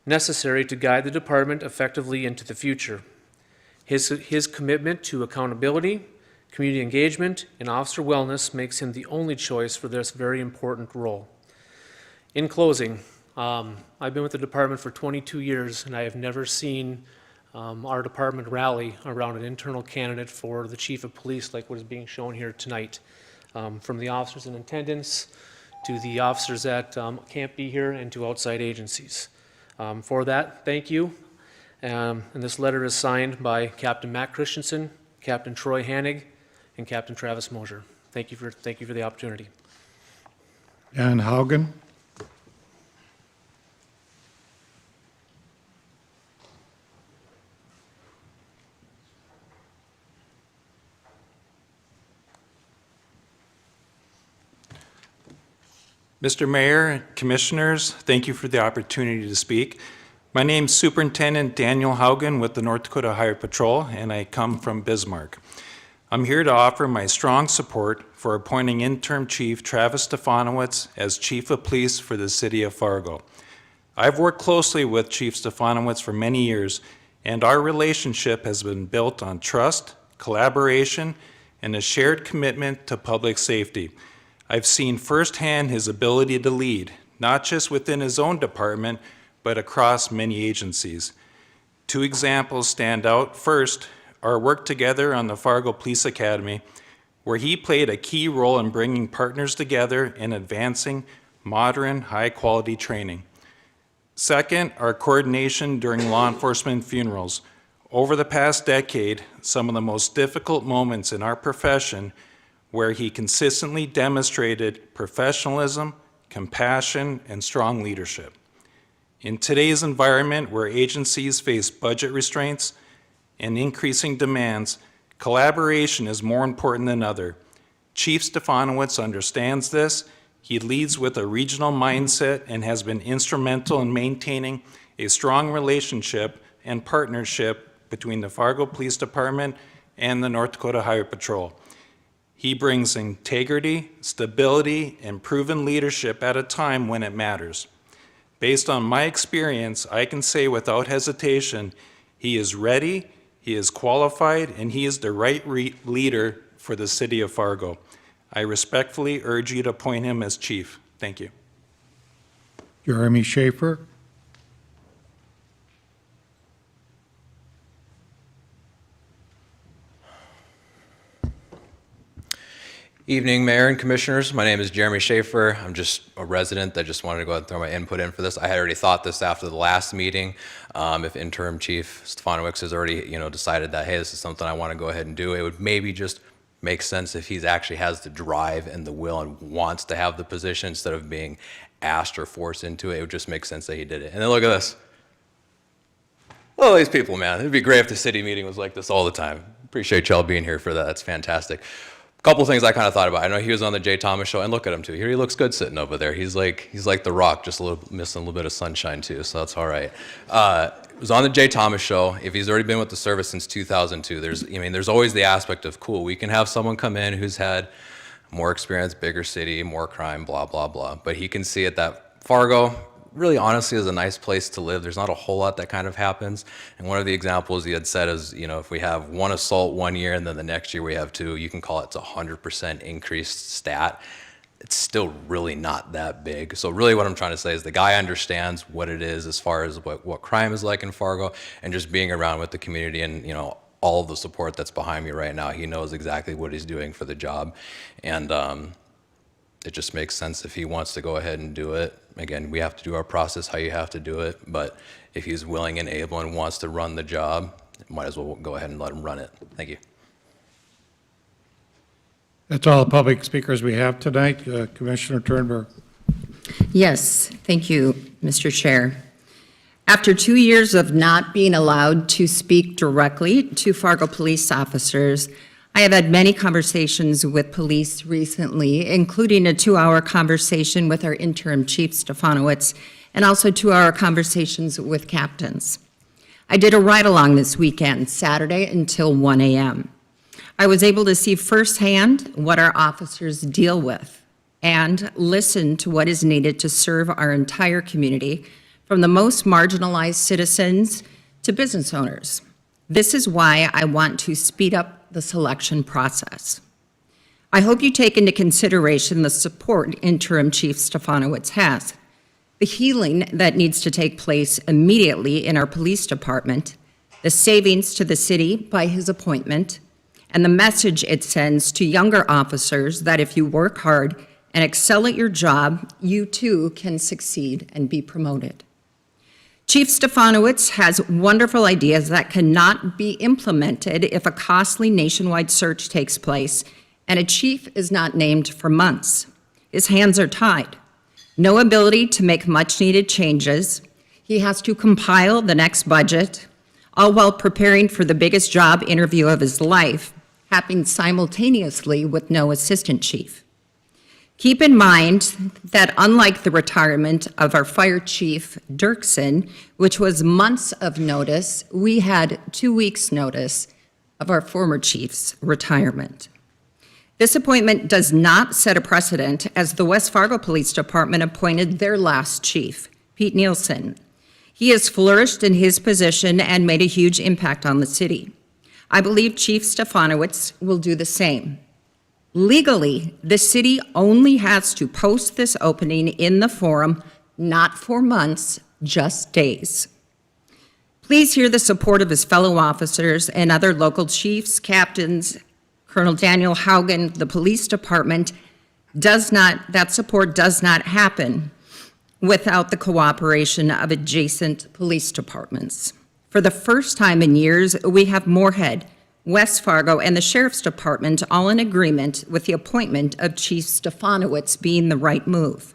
necessary to guide the department effectively into the future. His commitment to accountability, community engagement, and officer wellness makes him the only choice for this very important role. In closing, I've been with the department for 22 years, and I have never seen our department rally around an internal candidate for the chief of police like what is being shown here tonight. From the officers in attendance to the officers that can't be here and to outside agencies. For that, thank you. And this letter is signed by Captain Matt Christensen, Captain Troy Hanig, and Captain Travis Moser. Thank you for the opportunity. Dan Haugen. Mr. Mayor, Commissioners, thank you for the opportunity to speak. My name's Superintendent Daniel Haugen with the North Dakota Highway Patrol, and I come from Bismarck. I'm here to offer my strong support for appointing Interim Chief Travis Stefanowicz as Chief of Police for the City of Fargo. I've worked closely with Chief Stefanowicz for many years, and our relationship has been built on trust, collaboration, and a shared commitment to public safety. I've seen firsthand his ability to lead, not just within his own department, but across many agencies. Two examples stand out. First, our work together on the Fargo Police Academy, where he played a key role in bringing partners together and advancing modern, high-quality training. Second, our coordination during law enforcement funerals. Over the past decade, some of the most difficult moments in our profession where he consistently demonstrated professionalism, compassion, and strong leadership. In today's environment where agencies face budget restraints and increasing demands, collaboration is more important than ever. Chief Stefanowicz understands this. He leads with a regional mindset and has been instrumental in maintaining a strong relationship and partnership between the Fargo Police Department and the North Dakota Highway Patrol. He brings integrity, stability, and proven leadership at a time when it matters. Based on my experience, I can say without hesitation, he is ready, he is qualified, and he is the right leader for the City of Fargo. I respectfully urge you to appoint him as chief. Thank you. Jeremy Schaefer. Evening, Mayor and Commissioners. My name is Jeremy Schaefer. I'm just a resident. I just wanted to go ahead and throw my input in for this. I had already thought this after the last meeting. If Interim Chief Stefanowicz has already, decided that, hey, this is something I want to go ahead and do, it would maybe just makes sense if he's actually has the drive and the will and wants to have the position instead of being asked or forced into it. It would just make sense that he did it. And then look at this. Oh, these people, man. It'd be great if the city meeting was like this all the time. Appreciate y'all being here for that. That's fantastic. A couple things I kind of thought about. I know he was on the Jay Thomas show, and look at him too. Here he looks good sitting over there. He's like The Rock, just missing a little bit of sunshine too, so that's all right. Was on the Jay Thomas show. If he's already been with the service since 2002, there's always the aspect of, cool, we can have someone come in who's had more experience, bigger city, more crime, blah, blah, blah. But he can see it that Fargo really honestly is a nice place to live. There's not a whole lot that kind of happens. And one of the examples he had said is, if we have one assault one year and then the next year we have two, you can call it a 100% increased stat. It's still really not that big. So really what I'm trying to say is the guy understands what it is as far as what crime is like in Fargo, and just being around with the community and, all of the support that's behind me right now. He knows exactly what he's doing for the job. And it just makes sense if he wants to go ahead and do it. Again, we have to do our process how you have to do it, but if he's willing and able and wants to run the job, might as well go ahead and let him run it. Thank you. That's all the public speakers we have tonight. Commissioner Turnberg. Yes, thank you, Mr. Chair. After 2 years of not being allowed to speak directly to Fargo police officers, I have had many conversations with police recently, including a 2-hour conversation with our interim chief, Stefanowicz, and also 2-hour conversations with captains. I did a ride-along this weekend, Saturday until 1 a.m. I was able to see firsthand what our officers deal with and listen to what is needed to serve our entire community, from the most marginalized citizens to business owners. This is why I want to speed up the selection process. I hope you take into consideration the support Interim Chief Stefanowicz has, the healing that needs to take place immediately in our police department, the savings to the city by his appointment, and the message it sends to younger officers that if you work hard and excel at your job, you too can succeed and be promoted. Chief Stefanowicz has wonderful ideas that cannot be implemented if a costly nationwide search takes place and a chief is not named for months. His hands are tied. No ability to make much-needed changes. He has to compile the next budget, all while preparing for the biggest job interview of his life, happening simultaneously with no assistant chief. Keep in mind that unlike the retirement of our fire chief, Dirksen, which was months of notice, we had 2 weeks' notice of our former chief's retirement. This appointment does not set a precedent, as the West Fargo Police Department appointed their last chief, Pete Nielsen. He has flourished in his position and made a huge impact on the city. I believe Chief Stefanowicz will do the same. Legally, the city only has to post this opening in the forum, not for months, just days. Please hear the support of his fellow officers and other local chiefs, captains, Colonel Daniel Haugen. The police department that support does not happen without the cooperation of adjacent police departments. For the first time in years, we have Moorhead, West Fargo, and the Sheriff's Department all in agreement with the appointment of Chief Stefanowicz being the right move.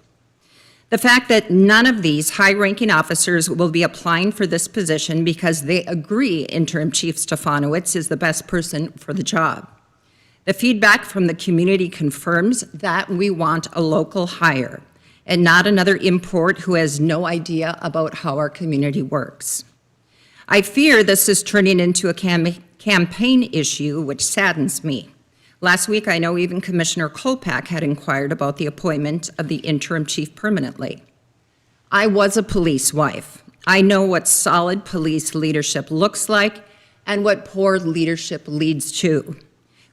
The fact that none of these high-ranking officers will be applying for this position because they agree Interim Chief Stefanowicz is the best person for the job. The feedback from the community confirms that we want a local hire and not another import who has no idea about how our community works. I fear this is turning into a campaign issue, which saddens me. Last week, I know even Commissioner Kolpak had inquired about the appointment of the interim chief permanently. I was a police wife. I know what solid police leadership looks like and what poor leadership leads to.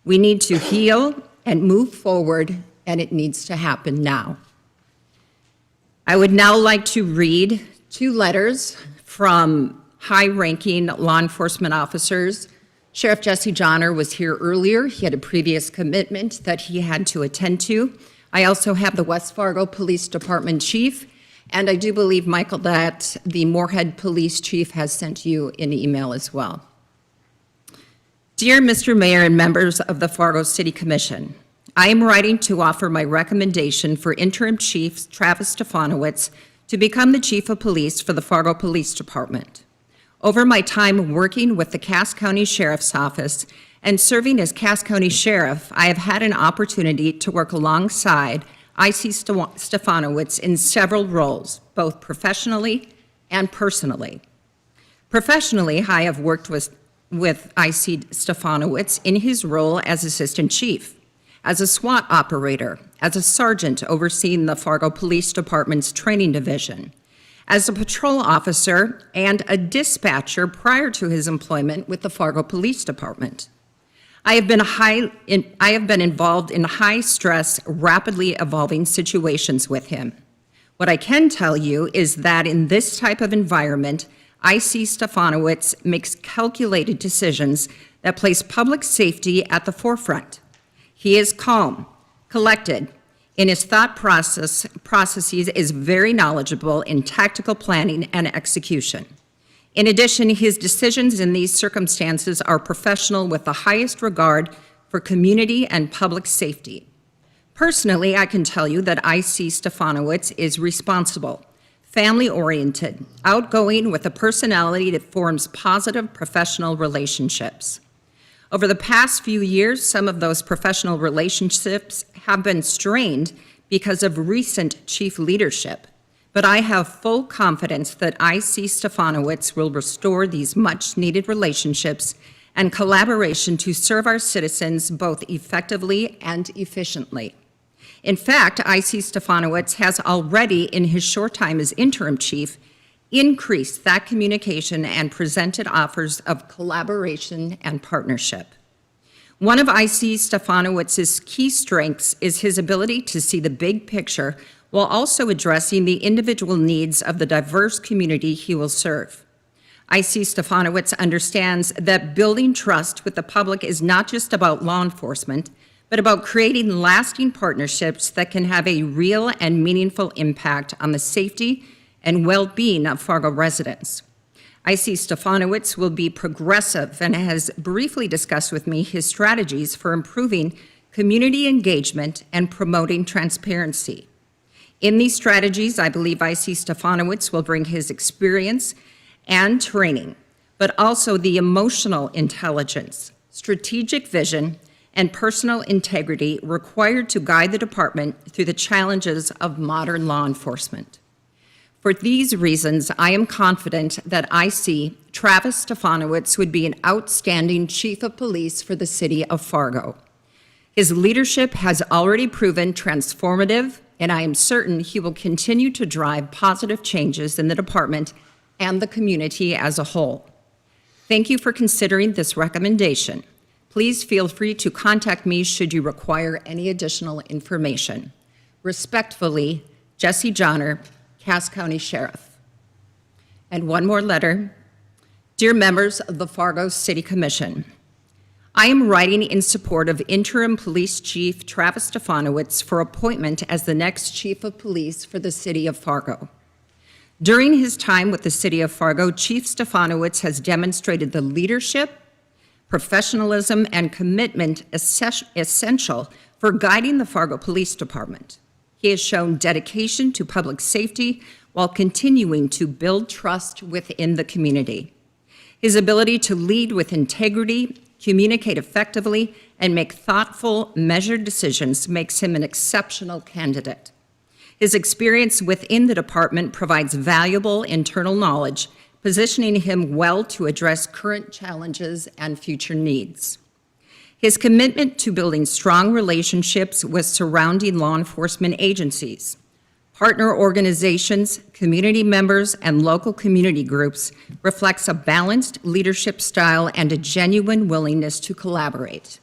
We need to heal and move forward, and it needs to happen now. I would now like to read 2 letters from high-ranking law enforcement officers. Sheriff Jesse Johnner was here earlier. He had a previous commitment that he had to attend to. I also have the West Fargo Police Department Chief, and I do believe, Michael, that the Moorhead Police Chief has sent you an email as well. Dear Mr. Mayor and members of the Fargo City Commission, I am writing to offer my recommendation for Interim Chief Travis Stefanowicz to become the Chief of Police for the Fargo Police Department. Over my time working with the Cass County Sheriff's Office and serving as Cass County Sheriff, I have had an opportunity to work alongside IC Stefanowicz in several roles, both professionally and personally. Professionally, I have worked with IC Stefanowicz in his role as Assistant Chief, as a SWAT operator, as a sergeant overseeing the Fargo Police Department's training division, as a patrol officer and a dispatcher prior to his employment with the Fargo Police Department. I have been involved in high-stress, rapidly evolving situations with him. What I can tell you is that in this type of environment, IC Stefanowicz makes calculated decisions that place public safety at the forefront. He is calm, collected, in his thought processes is very knowledgeable in tactical planning and execution. In addition, his decisions in these circumstances are professional with the highest regard for community and public safety. Personally, I can tell you that IC Stefanowicz is responsible, family-oriented, outgoing with a personality that forms positive professional relationships. Over the past few years, some of those professional relationships have been strained because of recent chief leadership, but I have full confidence that IC Stefanowicz will restore these much-needed relationships and collaboration to serve our citizens both effectively and efficiently. In fact, IC Stefanowicz has already, in his short time as interim chief, increased that communication and presented offers of collaboration and partnership. One of IC Stefanowicz's key strengths is his ability to see the big picture while also addressing the individual needs of the diverse community he will serve. IC Stefanowicz understands that building trust with the public is not just about law enforcement, but about creating lasting partnerships that can have a real and meaningful impact on the safety and well-being of Fargo residents. IC Stefanowicz will be progressive and has briefly discussed with me his strategies for improving community engagement and promoting transparency. In these strategies, I believe IC Stefanowicz will bring his experience and training, but also the emotional intelligence, strategic vision, and personal integrity required to guide the department through the challenges of modern law enforcement. For these reasons, I am confident that IC Travis Stefanowicz would be an outstanding chief of police for the city of Fargo. His leadership has already proven transformative, and I am certain he will continue to drive positive changes in the department and the community as a whole. Thank you for considering this recommendation. Please feel free to contact me should you require any additional information. Respectfully, Jesse Johnner, Cass County Sheriff. And one more letter. Dear members of the Fargo City Commission, I am writing in support of Interim Police Chief Travis Stefanowicz for appointment as the next Chief of Police for the City of Fargo. During his time with the City of Fargo, Chief Stefanowicz has demonstrated the leadership, professionalism, and commitment essential for guiding the Fargo Police Department. He has shown dedication to public safety while continuing to build trust within the community. His ability to lead with integrity, communicate effectively, and make thoughtful, measured decisions makes him an exceptional candidate. His experience within the department provides valuable internal knowledge, positioning him well to address current challenges and future needs. His commitment to building strong relationships with surrounding law enforcement agencies, partner organizations, community members, and local community groups reflects a balanced leadership style and a genuine willingness to collaborate.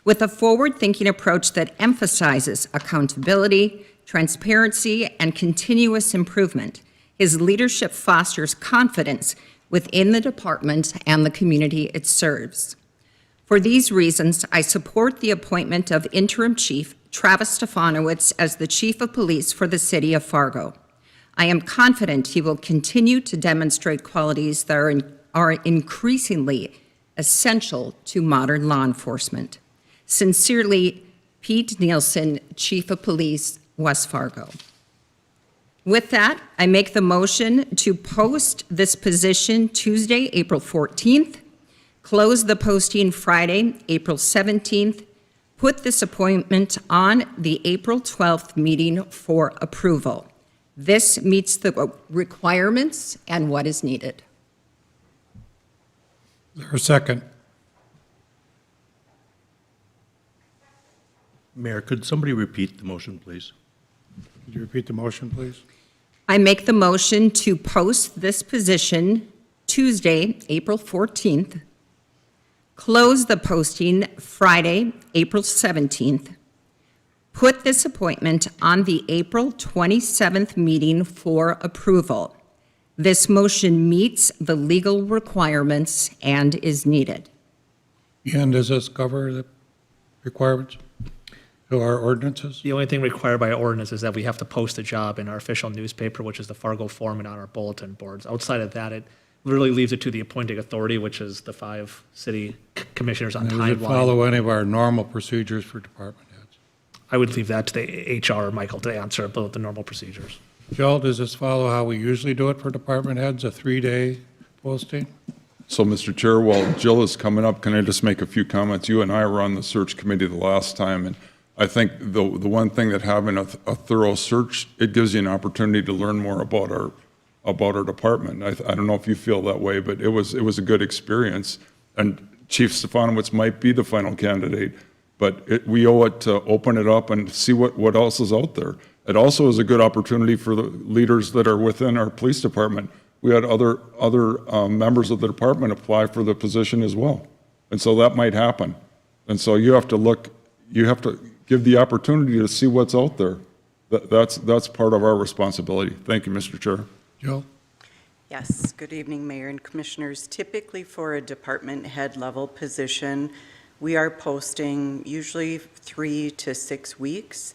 With a forward-thinking approach that emphasizes accountability, transparency, and continuous improvement, his leadership fosters confidence within the department and the community it serves. For these reasons, I support the appointment of Interim Chief Travis Stefanowicz as the Chief of Police for the City of Fargo. I am confident he will continue to demonstrate qualities that are increasingly essential to modern law enforcement. Sincerely, Pete Nielsen, Chief of Police, West Fargo. With that, I make the motion to post this position Tuesday, April 14th, close the posting Friday, April 17th, put this appointment on the April 12th meeting for approval. This meets the requirements and what is needed. Is there a second? Mayor, could somebody repeat the motion, please? Could you repeat the motion, please? I make the motion to post this position Tuesday, April 14th, close the posting Friday, April 17th, put this appointment on the April 27th meeting for approval. This motion meets the legal requirements and is needed. And does this cover the requirements to our ordinances? The only thing required by ordinance is that we have to post a job in our official newspaper, which is the Fargo Forum, and on our bulletin boards. Outside of that, it literally leaves it to the appointing authority, which is the 5 city commissioners on And does it timeline. follow any of our normal procedures for department heads? I would leave that to the HR or Michael to answer about the normal procedures. Jill, does this follow how we usually do it for department heads, a 3-day posting? So, Mr. Chair, while Jill is coming up, can I just make a few comments? You and I were on the search committee the last time, and I think the one thing that having a thorough search, it gives you an opportunity to learn more about our department. I don't know if you feel that way, but it was a good experience. And Chief Stefanowicz might be the final candidate, but we owe it to open it up and see what else is out there. It also is a good opportunity for the leaders that are within our police department. We had other members of the department apply for the position as well. And so that might happen. And so you have to give the opportunity to see what's out there. That's part of our responsibility. Thank you, Mr. Chair. Jill? Yes, good evening, Mayor and Commissioners. Typically for a department head level position, we are posting usually 3 to 6 weeks,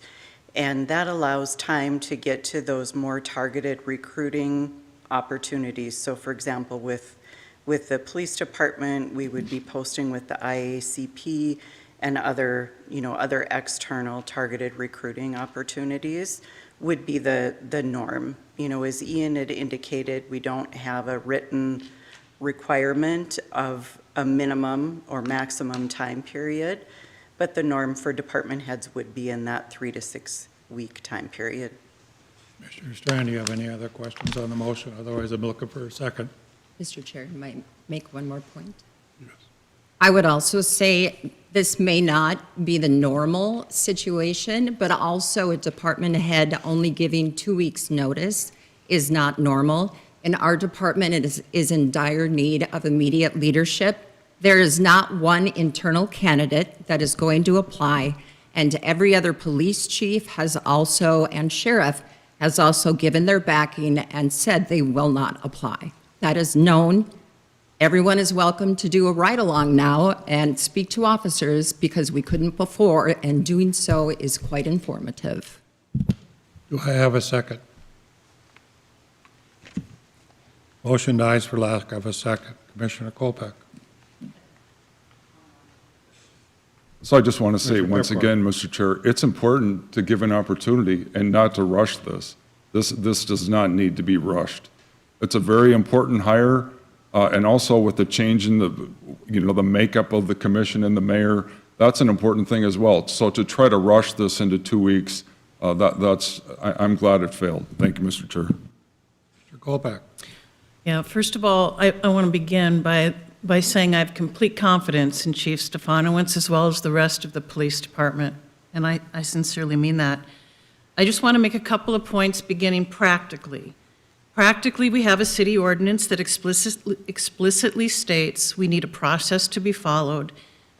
and that allows time to get to those more targeted recruiting opportunities. So for example, with the police department, we would be posting with the IACP and other external targeted recruiting opportunities would be the norm. As Ian had indicated, we don't have a written requirement of a minimum or maximum time period, but the norm for department heads would be in that 3 to 6 week time period. Mr. Strand, do you have any other questions on the motion? Otherwise, I'm looking for a second. Mr. Chair, might I make one more point? Yes. I would also say this may not be the normal situation, but also a department head only giving 2 weeks' notice is not normal. And our department is in dire need of immediate leadership. There is not one internal candidate that is going to apply, and every other police chief has also, and sheriff, has also given their backing and said they will not apply. That is known. Everyone is welcome to do a ride-along now and speak to officers because we couldn't before, and doing so is quite informative. Do I have a second? Motion dies for lack of a second. Commissioner Kolpak. So I just want to say, Mr. once Peppercorn. again, Mr. Chair, it's important to give an opportunity and not to rush this. This does not need to be rushed. It's a very important hire, and also with the change in the makeup of the commission and the mayor, that's an important thing as well. So to try to rush this into 2 weeks, I'm glad it failed. Thank you, Mr. Chair. Mr. Kolpak. Yeah, first of all, I want to begin by saying I have complete confidence in Chief Stefanowicz as well as the rest of the police department, and I sincerely mean that. I just want to make a couple of points beginning practically. Practically, we have a city ordinance that explicitly states we need a process to be followed.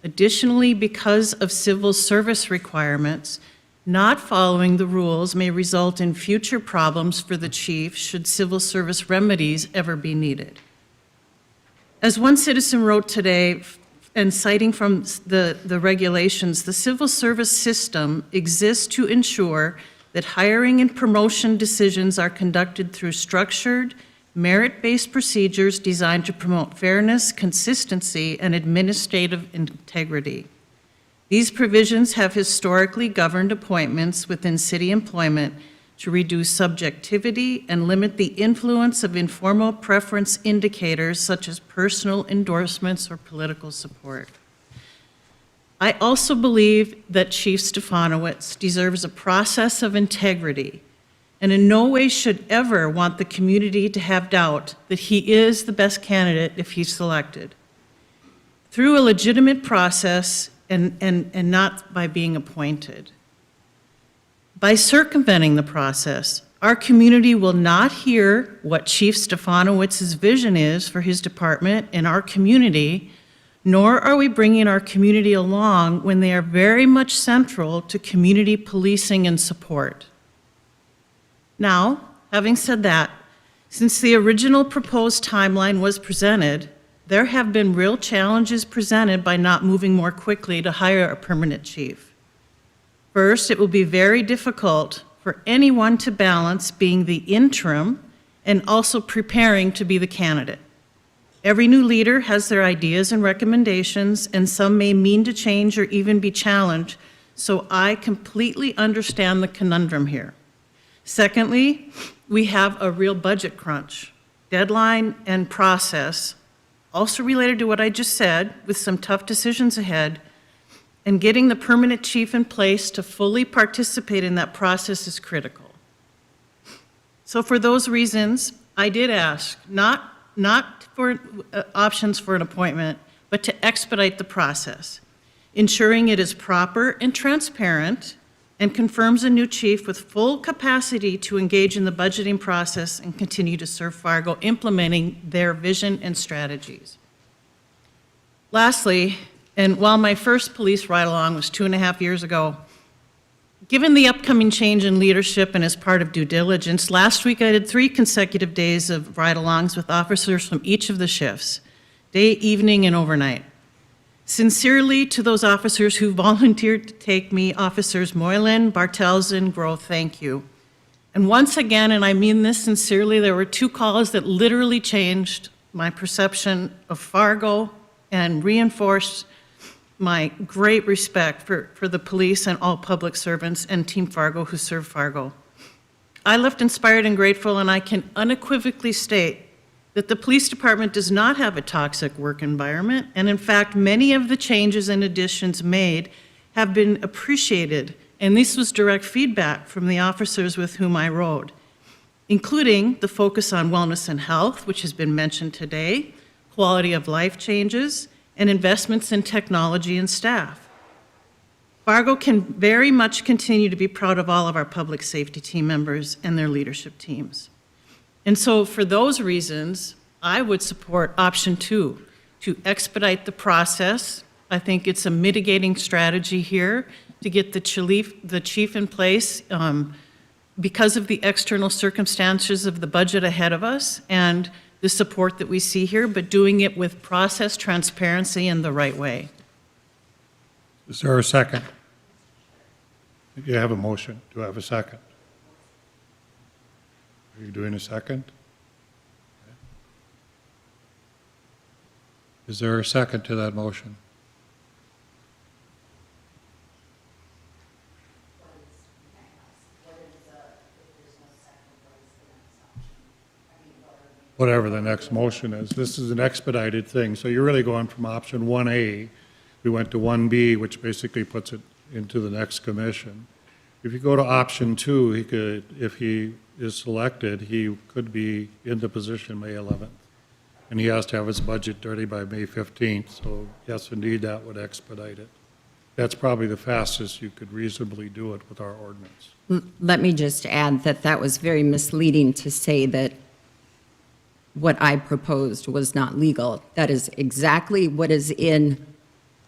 Additionally, because of civil service requirements, not following the rules may result in future problems for the chief should civil service remedies ever be needed. As one citizen wrote today, and citing from the regulations, the civil service system exists to ensure that hiring and promotion decisions are conducted through structured, merit-based procedures designed to promote fairness, consistency, and administrative integrity. These provisions have historically governed appointments within city employment to reduce subjectivity and limit the influence of informal preference indicators such as personal endorsements or political support. I also believe that Chief Stefanowicz deserves a process of integrity and in no way should ever want the community to have doubt that he is the best candidate if he's selected. Through a legitimate process and not by being appointed. By circumventing the process, our community will not hear what Chief Stefanowicz's vision is for his department and our community, nor are we bringing our community along when they are very much central to community policing and support. Now, having said that, since the original proposed timeline was presented, there have been real challenges presented by not moving more quickly to hire a permanent chief. First, it will be very difficult for anyone to balance being the interim and also preparing to be the candidate. Every new leader has their ideas and recommendations, and some may mean to change or even be challenged, so I completely understand the conundrum here. Secondly, we have a real budget crunch, deadline and process, also related to what I just said, with some tough decisions ahead, and getting the permanent chief in place to fully participate in that process is critical. So for those reasons, I did ask, not for options for an appointment, but to expedite the process, ensuring it is proper and transparent, and confirms a new chief with full capacity to engage in the budgeting process and continue to serve Fargo, implementing their vision and strategies. Lastly, and while my first police ride-along was 2.5 years ago, given the upcoming change in leadership and as part of due diligence, last week I did 3 consecutive days of ride-alongs with officers from each of the shifts, day, evening, and overnight. Sincerely to those officers who volunteered to take me, Officers Moylan, Bartelson, Groth, thank you. And once again, and I mean this sincerely, there were 2 calls that literally changed my perception of Fargo and reinforced my great respect for the police and all public servants and Team Fargo who serve Fargo. I left inspired and grateful, and I can unequivocally state that the police department does not have a toxic work environment, and in fact, many of the changes and additions made have been appreciated, and this was direct feedback from the officers with whom I rode, including the focus on wellness and health, which has been mentioned today, quality of life changes, and investments in technology and staff. Fargo can very much continue to be proud of all of our public safety team members and their leadership teams. And so for those reasons, I would support option 2, to expedite the process. I think it's a mitigating strategy here to get the chief in place because of the external circumstances of the budget ahead of us and the support that we see here, but doing it with process, transparency, and the right way. Is there a second? You have a motion. Do I have a second? Are you doing a second? Is there a second to that motion? Whatever the next motion is. This is an expedited thing, so you're really going from option 1A, we went to 1B, which basically puts it into the next commission. If you go to option 2, he could, if he is selected, he could be in the position May 11th. And he has to have his budget ready by May 15th, so yes, indeed, that would expedite it. That's probably the fastest you could reasonably do it with our ordinance. Let me just add that that was very misleading to say that what I proposed was not legal. That is exactly what is in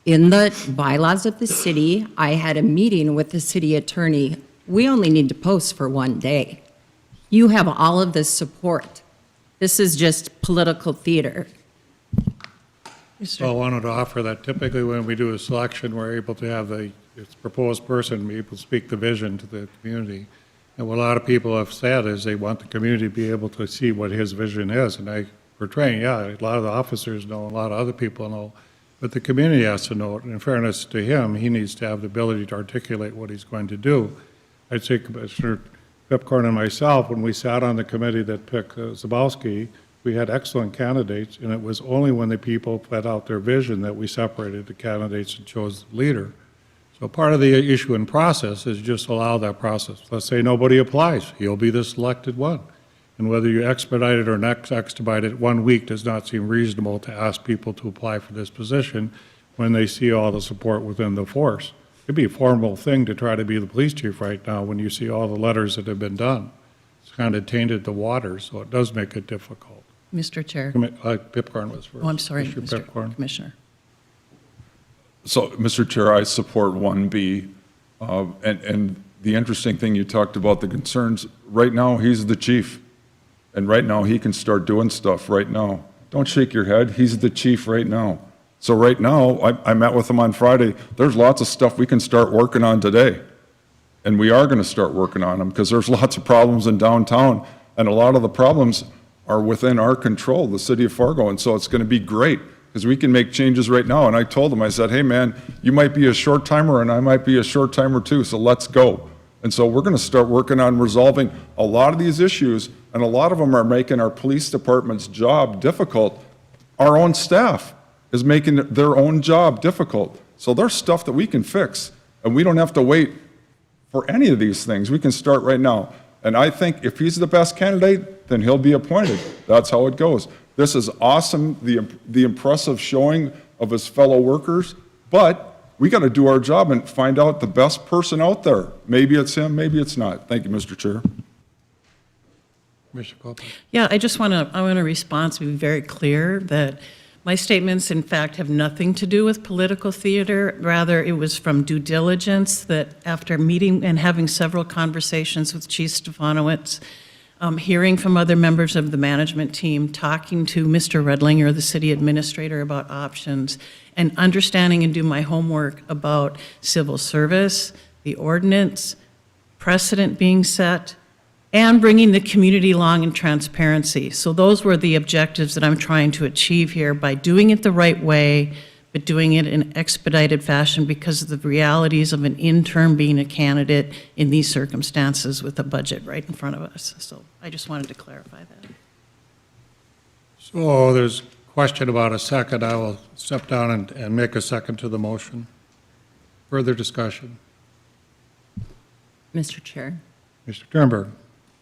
the bylaws of the city. I had a meeting with the city attorney. We only need to post for 1 day. You have all of this support. This is just political theater. So I wanted to offer that typically when we do a selection, we're able to have the proposed person be able to speak the vision to the community. And what a lot of people have said is they want the community to be able to see what his vision is. And for training, yeah, a lot of the officers know, a lot of other people know, but the community has to know it. And in fairness to him, he needs to have the ability to articulate what he's going to do. I'd say Commissioner Pipcorn and myself, when we sat on the committee that picked Zabowski, we had excellent candidates, and it was only when the people put out their vision that we separated the candidates and chose the leader. So part of the issue and process is just allow that process. Let's say nobody applies, he'll be the selected one. And whether you expedite it or not expedite it, 1 week does not seem reasonable to ask people to apply for this position when they see all the support within the force. It'd be a formal thing to try to be the police chief right now when you see all the letters that have been done. It's kind of tainted the water, so it does make it difficult. Mr. Chair. Pipcorn was first. Oh, I'm sorry, Mr. Mr. Pipcorn. Commissioner. So, Mr. Chair, I support 1B. And the interesting thing, you talked about the concerns. Right now, he's the chief. And right now, he can start doing stuff right now. Don't shake your head. He's the chief right now. So right now, I met with him on Friday. There's lots of stuff we can start working on today. And we are going to start working on them because there's lots of problems in downtown. And a lot of the problems are within our control, the city of Fargo. And so it's going to be great because we can make changes right now. And I told him, I said, hey man, you might be a short timer and I might be a short timer too. So let's go. And so we're going to start working on resolving a lot of these issues. And a lot of them are making our police department's job difficult. Our own staff is making their own job difficult. So there's stuff that we can fix. And we don't have to wait for any of these things. We can start right now. And I think if he's the best candidate, then he'll be appointed. That's how it goes. This is awesome, the impressive showing of his fellow workers, but we got to do our job and find out the best person out there. Maybe it's him, maybe it's not. Thank you, Mr. Chair. Commissioner Copeland. Yeah, I want to respond to be very clear that my statements, in fact, have nothing to do with political theater. Rather, it was from due diligence that after meeting and having several conversations with Chief Stefanowicz, hearing from other members of the management team, talking to Mr. Redlinger, the city administrator, about options, and understanding and do my homework about civil service, the ordinance, precedent being set, and bringing the community along in transparency. So those were the objectives that I'm trying to achieve here by doing it the right way, but doing it in expedited fashion because of the realities of an intern being a candidate in these circumstances with a budget right in front of us. So I just wanted to clarify that. So there's a question about a second. I will step down and make a second to the motion. Further discussion. Mr. Chair. Mr. Turnberg.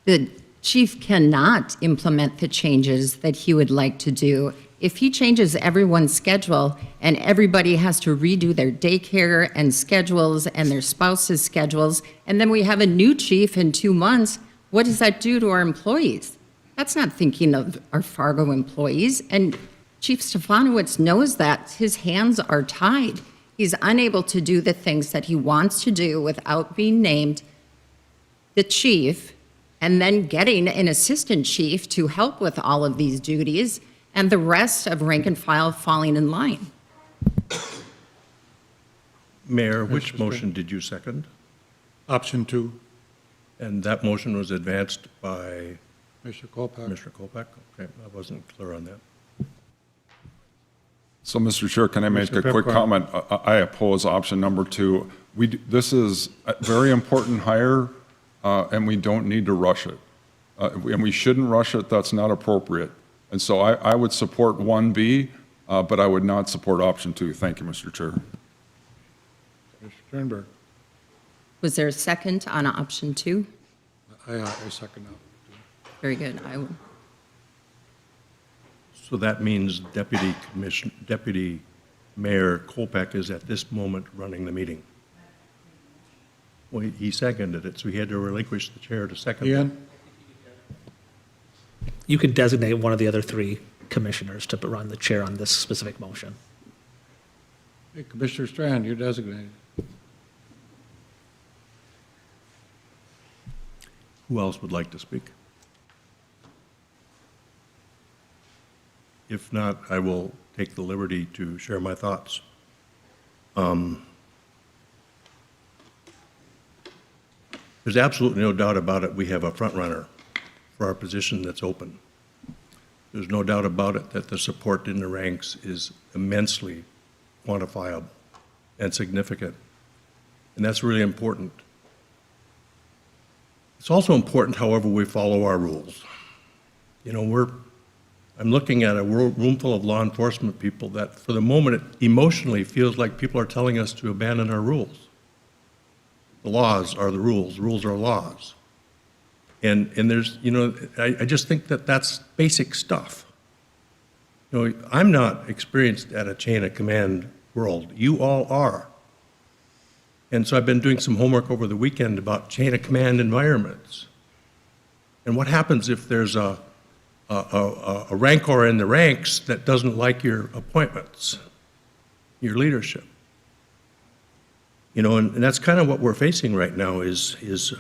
The chief cannot implement the changes that he would like to do. If he changes everyone's schedule and everybody has to redo their daycare and schedules and their spouses' schedules, and then we have a new chief in 2 months, what does that do to our employees? That's not thinking of our Fargo employees. And Chief Stefanowicz knows that. His hands are tied. He's unable to do the things that he wants to do without being named the chief and then getting an assistant chief to help with all of these duties, and the rest of rank and file falling in line. Mayor, which motion did you second? Option 2. And that motion was advanced by Mr. Kolpak. Commissioner Kolpak? Okay, I wasn't clear on that. So, Mr. Chair, can I make Mr. a quick Pipcorn. comment? I oppose option number 2. This is a very important hire, and we don't need to rush it. And we shouldn't rush it. That's not appropriate. And so I would support 1B, but I would not support option 2. Thank you, Mr. Chair. Mr. Turnberg. Was there a second on option 2? I second that. Very good. I will. So that means Deputy Mayor Kolpak is at this moment running the meeting. Well, he seconded it, so he had to relinquish the chair to second it. Ian? You could designate one of the other 3 commissioners to run the chair on this specific motion. Hey, Commissioner Strand, you're designated. Who else would like to speak? If not, I will take the liberty to share my thoughts. There's absolutely no doubt about it, we have a front runner for our position that's open. There's no doubt about it that the support in the ranks is immensely quantifiable and significant. And that's really important. It's also important, however, we follow our rules. You know, I'm looking at a room full of law enforcement people that, for the moment, it emotionally feels like people are telling us to abandon our rules. The laws are the rules are laws. And there's, you know, I just think that that's basic stuff. You know, I'm not experienced at a chain of command world. You all are. And so I've been doing some homework over the weekend about chain of command environments. And what happens if there's a rancor in the ranks that doesn't like your appointments, your leadership? You know, and that's kind of what we're facing right now is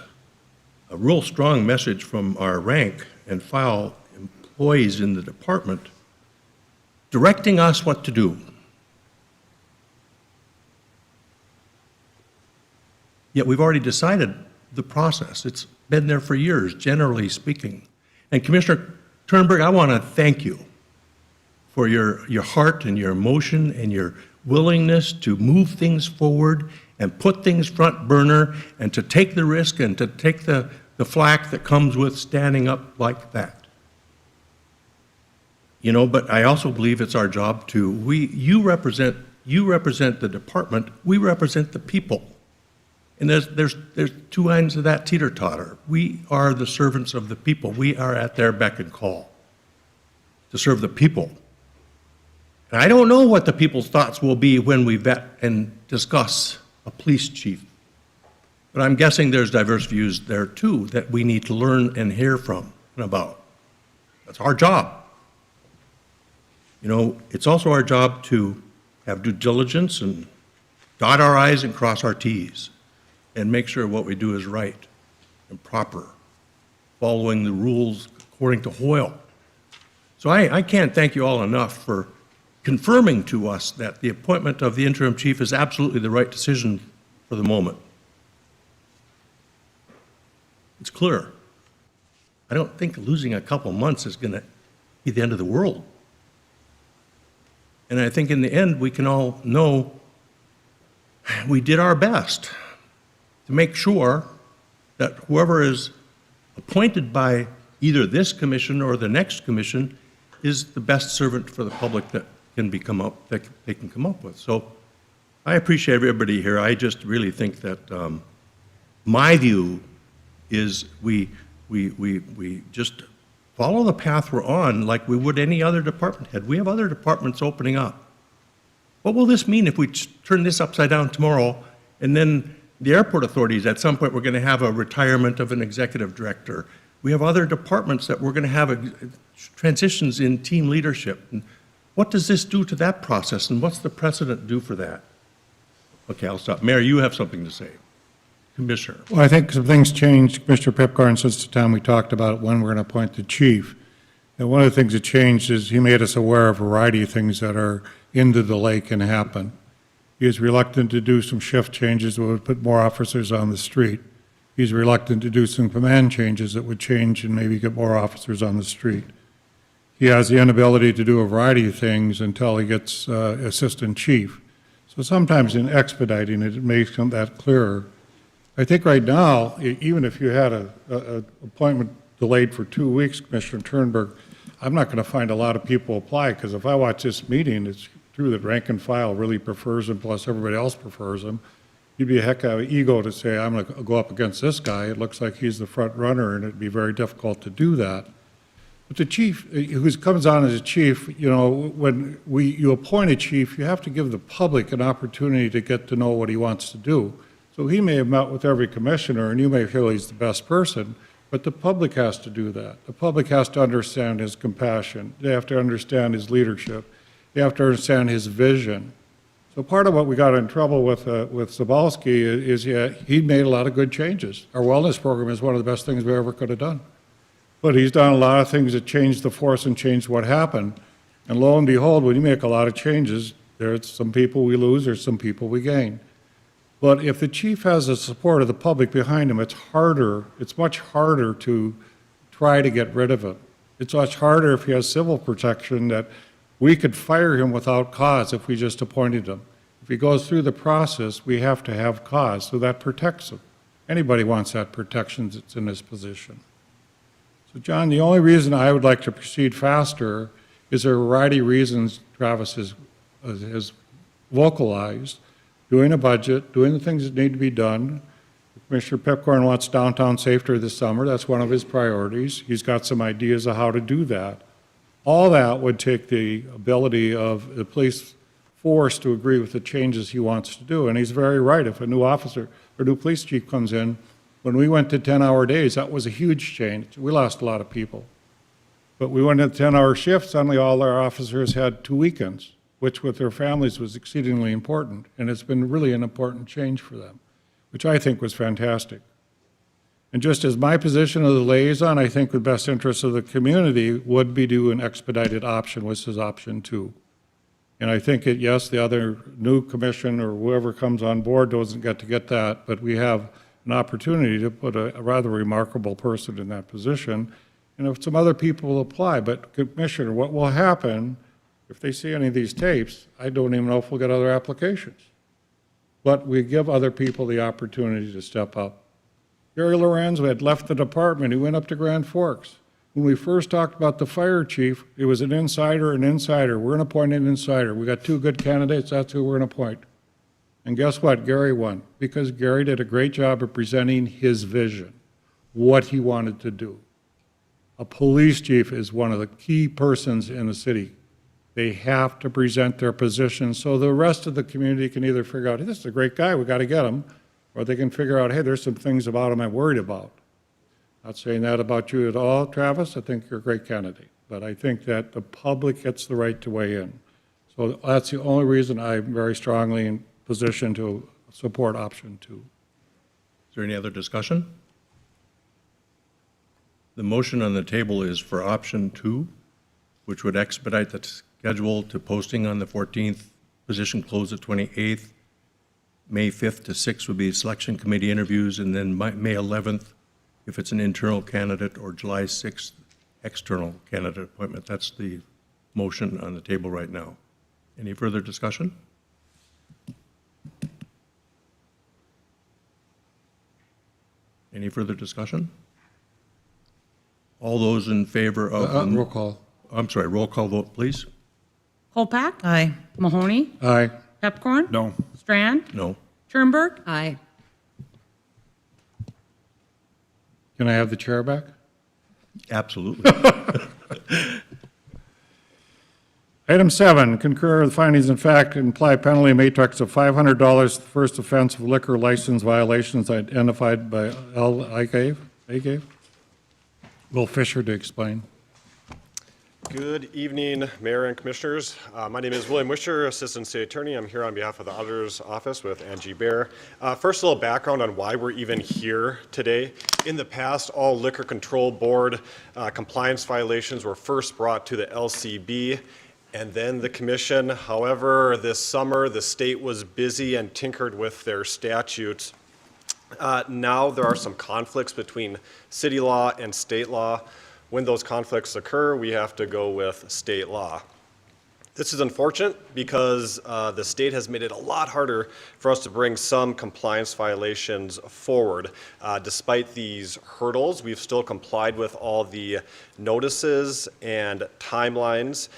a real strong message from our rank and file employees in the department directing us what to do. Yet we've already decided the process. It's been there for years, generally speaking. And Commissioner Turnberg, I want to thank you for your heart and your emotion and your willingness to move things forward and put things front burner and to take the risk and to take the flack that comes with standing up like that. You know, but I also believe it's our job to, you represent the department, we represent the people. And there's two ends of that teeter-totter. We are the servants of the people. We are at their beck and call to serve the people. And I don't know what the people's thoughts will be when we vet and discuss a police chief. But I'm guessing there's diverse views there too that we need to learn and hear from and about. That's our job. You know, it's also our job to have due diligence and dot our I's and cross our T's and make sure what we do is right and proper, following the rules according to Hoyle. So I can't thank you all enough for confirming to us that the appointment of the interim chief is absolutely the right decision for the moment. It's clear. I don't think losing a couple months is going to be the end of the world. And I think in the end, we can all know we did our best to make sure that whoever is appointed by either this commission or the next commission is the best servant for the public that they can come up with. So I appreciate everybody here. I just really think that my view is we just follow the path we're on like we would any other department head. We have other departments opening up. What will this mean if we turn this upside down tomorrow and then the airport authorities, at some point, we're going to have a retirement of an executive director. We have other departments that we're going to have transitions in team leadership. And what does this do to that process, and what's the precedent do for that? Okay, I'll stop. Mayor, you have something to say. Commissioner. Well, I think some things changed, Commissioner Pipgarn, since the time we talked about when we're going to appoint the chief. And one of the things that changed is he made us aware of a variety of things that are into the lake and happen. He is reluctant to do some shift changes that would put more officers on the street. He's reluctant to do some command changes that would change and maybe get more officers on the street. He has the inability to do a variety of things until he gets assistant chief. So sometimes in expediting it, it makes that clearer. I think right now, even if you had an appointment delayed for 2 weeks, Commissioner Turnberg, I'm not going to find a lot of people apply, because if I watch this meeting, it's true that rank and file really prefers him, plus everybody else prefers him. You'd be a heck of an ego to say, I'm going to go up against this guy. It looks like he's the front runner, and it'd be very difficult to do that. But the chief, who comes on as a chief, you know, when you appoint a chief, you have to give the public an opportunity to get to know what he wants to do. So he may have met with every commissioner, and you may feel he's the best person, but the public has to do that. The public has to understand his compassion. They have to understand his leadership. They have to understand his vision. So part of what we got in trouble with Zabalski is he made a lot of good changes. Our wellness program is one of the best things we ever could have done. But he's done a lot of things that changed the force and changed what happened. And lo and behold, when you make a lot of changes, there's some people we lose, there's some people we gain. But if the chief has the support of the public behind him, it's much harder to try to get rid of him. It's much harder if he has civil protection that we could fire him without cause if we just appointed him. If he goes through the process, we have to have cause, so that protects him. Anybody wants that protection that's in this position. So John, the only reason I would like to proceed faster is there are a variety of reasons Travis has vocalized, doing a budget, doing the things that need to be done. Commissioner Pepcorn wants downtown safer this summer. That's one of his priorities. He's got some ideas of how to do that. All that would take the ability of the police force to agree with the changes he wants to do. And he's very right. If a new officer or new police chief comes in, when we went to 10-hour days, that was a huge change. We lost a lot of people. But we went to 10-hour shifts, suddenly all our officers had 2 weekends, which with their families was exceedingly important. And it's been really an important change for them, which I think was fantastic. And just as my position as the liaison, I think the best interest of the community would be to an expedited option, which is option 2. And I think that, yes, the other new commission or whoever comes on board doesn't get to get that, but we have an opportunity to put a rather remarkable person in that position. And if some other people will apply, but Commissioner, what will happen if they see any of these tapes, I don't even know if we'll get other applications. But we give other people the opportunity to step up. Gary Lorenzo had left the department. He went up to Grand Forks. When we first talked about the fire chief, it was an insider. We're going to appoint an insider. We got 2 good candidates. That's who we're going to appoint. And guess what? Gary won, because Gary did a great job of presenting his vision, what he wanted to do. A police chief is one of the key persons in the city. They have to present their position so the rest of the community can either figure out, hey, this is a great guy, we got to get him, or they can figure out, hey, there's some things about him I'm worried about. Not saying that about you at all, Travis. I think you're a great candidate. But I think that the public gets the right to weigh in. So that's the only reason I'm very strongly in position to support option 2. Is there any other discussion? The motion on the table is for option 2, which would expedite the schedule to posting on the 14th, position closed at 28th. May 5th to 6th would be selection committee interviews, and then May 11th, if it's an internal candidate, or July 6th, external candidate appointment. That's the motion on the table right now. Any further discussion? Any further discussion? All those in favor of... Roll call. I'm sorry, roll call vote, please. Kolpak? Aye. Mahoney? Aye. Pepcorn? No. Strand? No. Turnberg? Aye. Can I have the chair back? Absolutely. Item 7, concur with findings and fact, imply penalty matrix of $500 for the first offense of liquor license violations identified by L. Agave. Will Fisher to explain. Good evening, Mayor and Commissioners. My name is William Wisher, Assistant State Attorney. I'm here on behalf of the Auditor's Office with Angie Bear. First, a little background on why we're even here today. In the past, all Liquor Control Board compliance violations were first brought to the LCB and then the Commission. However, this summer, the state was busy and tinkered with their statutes. Now there are some conflicts between city law and state law. When those conflicts occur, we have to go with state law. This is unfortunate because the state has made it a lot harder for us to bring some compliance violations forward. Despite these hurdles, we've still complied with all the notices and timelines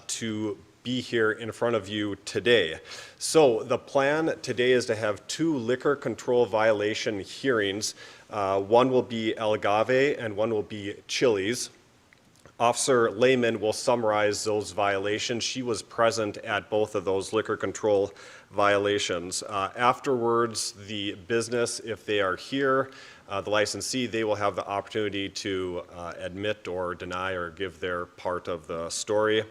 to be here in front of you today. So the plan today is to have 2 liquor control violation hearings. One will be El Agave and one will be Chili's. Officer Lehman will summarize those violations. She was present at both of those liquor control violations. Afterwards, the business, if they are here, the licensee, they will have the opportunity to admit or deny or give their part of the story.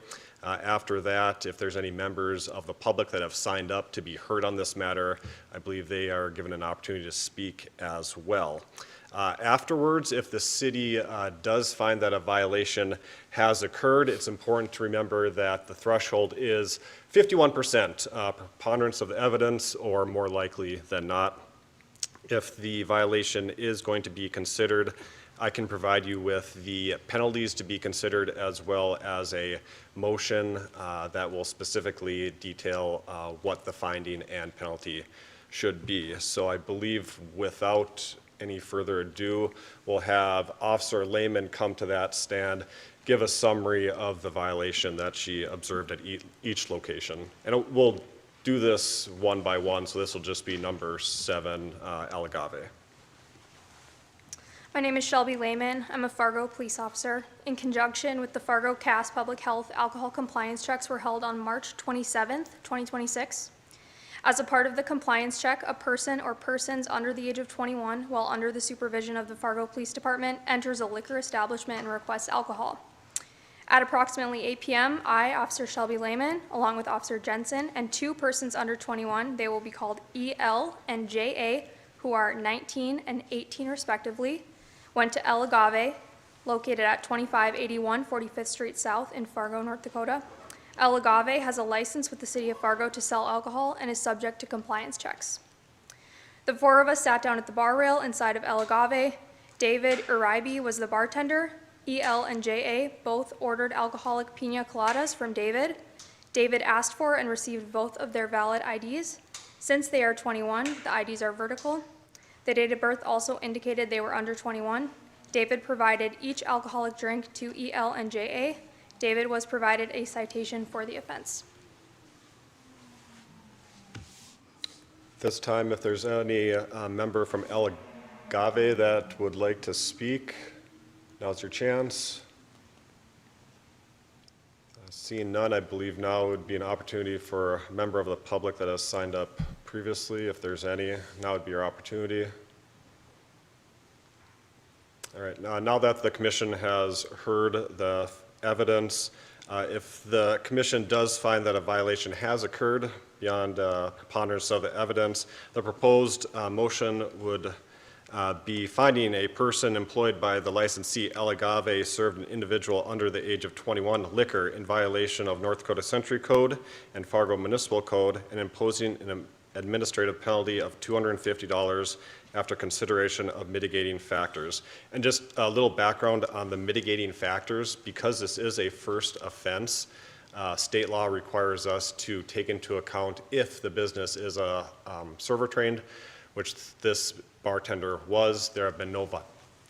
After that, if there's any members of the public that have signed up to be heard on this matter, I believe they are given an opportunity to speak as well. Afterwards, if the city does find that a violation has occurred, it's important to remember that the threshold is 51% preponderance of the evidence, or more likely than not. If the violation is going to be considered, I can provide you with the penalties to be considered, as well as a motion that will specifically detail what the finding and penalty should be. So I believe, without any further ado, we'll have Officer Lehman come to that stand, give a summary of the violation that she observed at each location. And we'll do this one by one, so this will just be number 7, El Agave. My name is Shelby Lehman. I'm a Fargo police officer. In conjunction with the Fargo CAS Public Health alcohol compliance checks were held on March 27th, 2026. As a part of the compliance check, a person or persons under the age of 21, while under the supervision of the Fargo Police Department, enters a liquor establishment and requests alcohol. At approximately 8 p.m., I, Officer Shelby Lehman, along with Officer Jensen, and 2 persons under 21, they will be called EL and JA, who are 19 and 18 respectively, went to El Agave, located at 2581 45th Street South in Fargo, North Dakota. El Agave has a license with the City of Fargo to sell alcohol and is subject to compliance checks. The 4 of us sat down at the bar rail inside of El Agave. David Uribe was the bartender. EL and JA both ordered alcoholic pina coladas from David. David asked for and received both of their valid IDs. Since they are 21, the IDs are vertical. The date of birth also indicated they were under 21. David provided each alcoholic drink to EL and JA. David was provided a citation for the offense. This time, if there's any member from El Agave that would like to speak, now's your chance. Seeing none, I believe now would be an opportunity for a member of the public that has signed up previously, if there's any. Now would be your opportunity. All right, now that the commission has heard the evidence, if the commission does find that a violation has occurred beyond preponderance of the evidence, the proposed motion would be finding a person employed by the licensee El Agave served an individual under the age of 21 liquor in violation of North Dakota Century Code and Fargo Municipal Code, and imposing an administrative penalty of $250 after consideration of mitigating factors. And just a little background on the mitigating factors: because this is a first offense, state law requires us to take into account if the business is a server trained, which this bartender was. There have been no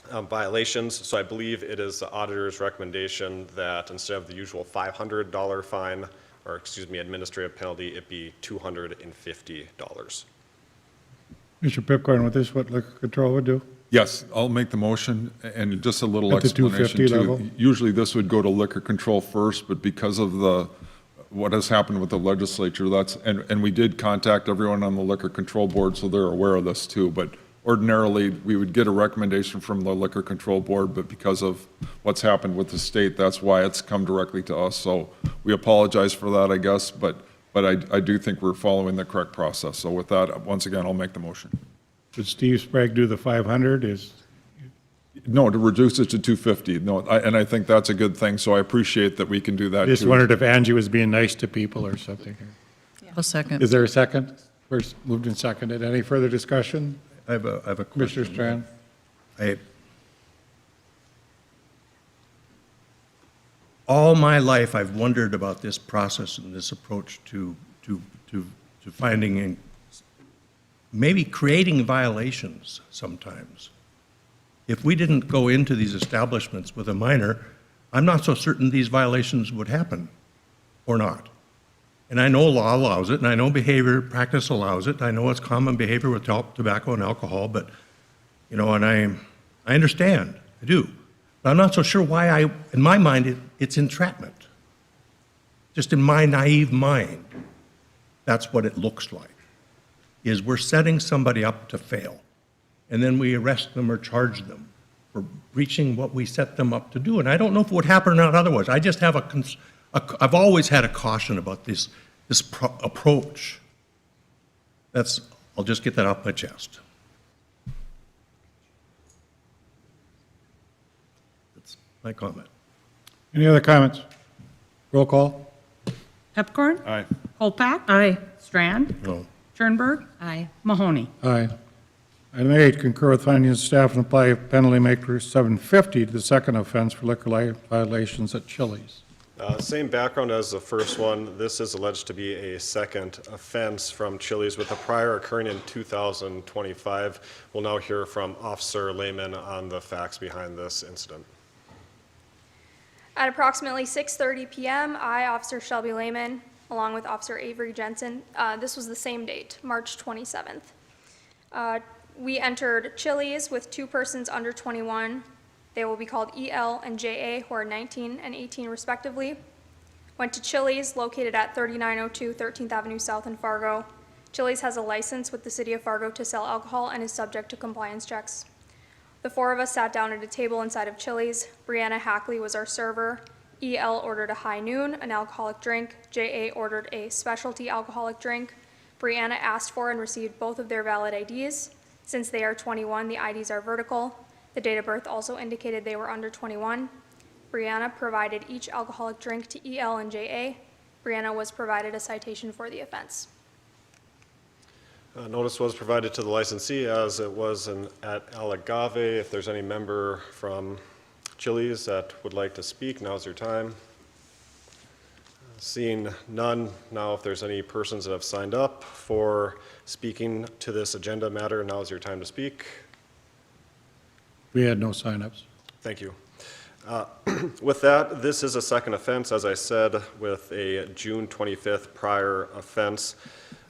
violations, so I believe it is the auditor's recommendation that instead of the usual $500 fine, or excuse me, administrative penalty, it be $250. Mr. Pipcorn, with this, what liquor control would do? Yes, I'll make the motion, and just a little At the explanation 250 too. level? Usually this would go to liquor control first, but because of what has happened with the legislature, and we did contact everyone on the liquor control board, so they're aware of this too, but ordinarily, we would get a recommendation from the liquor control board, but because of what's happened with the state, that's why it's come directly to us. So we apologize for that, I guess, but I do think we're following the correct process. So with that, once again, I'll make the motion. Did Steve Sprague do the 500? No, to reduce it to 250. No, and I think that's a good thing, so I appreciate that we can do that I just too. wondered if Angie was being nice to people or something. A second. Is there a second? First moved and seconded. Any further discussion? I have a question. Commissioner Strand? All my life, I've wondered about this process and this approach to finding and maybe creating violations sometimes. If we didn't go into these establishments with a minor, I'm not so certain these violations would happen or not. And I know law allows it, and I know behavior practice allows it. I know it's common behavior with tobacco and alcohol, but, and I understand, I do. But I'm not so sure why in my mind, it's entrapment. Just in my naive mind, that's what it looks like, is we're setting somebody up to fail, and then we arrest them or charge them for breaching what we set them up to do. And I don't know if it would happen or not otherwise. I just have I've always had a caution about this approach. I'll just get that off my chest. My comment. Any other comments? Roll call? Pepcorn? Aye. Colpack? Aye. Strand? No. Turnberg? Aye. Mahoney? Aye. Item 8, concur with findings of staff and apply a penalty maker $750 to the second offense for liquor violations at Chili's. Same background as the first one. This is alleged to be a second offense from Chili's with a prior occurring in 2025. We'll now hear from Officer Lehman on the facts behind this incident. At approximately 6:30 p.m., I, Officer Shelby Lehman, along with Officer Avery Jensen, this was the same date, March 27th. We entered Chili's with 2 persons under 21. They will be called EL and JA, who are 19 and 18 respectively. Went to Chili's, located at 3902 13th Avenue South in Fargo. Chili's has a license with the City of Fargo to sell alcohol and is subject to compliance checks. The 4 of us sat down at a table inside of Chili's. Brianna Hackley was our server. EL ordered a high noon, an alcoholic drink. JA ordered a specialty alcoholic drink. Brianna asked for and received both of their valid IDs. Since they are 21, the IDs are vertical. The date of birth also indicated they were under 21. Brianna provided each alcoholic drink to EL and JA. Brianna was provided a citation for the offense. Notice was provided to the licensee as it was at El Agave. If there's any member from Chili's that would like to speak, now's your time. Seeing none, now if there's any persons that have signed up for speaking to this agenda matter, now's your time to speak. We had no signups. Thank you. With that, this is a second offense, as I said, with a June 25th prior offense.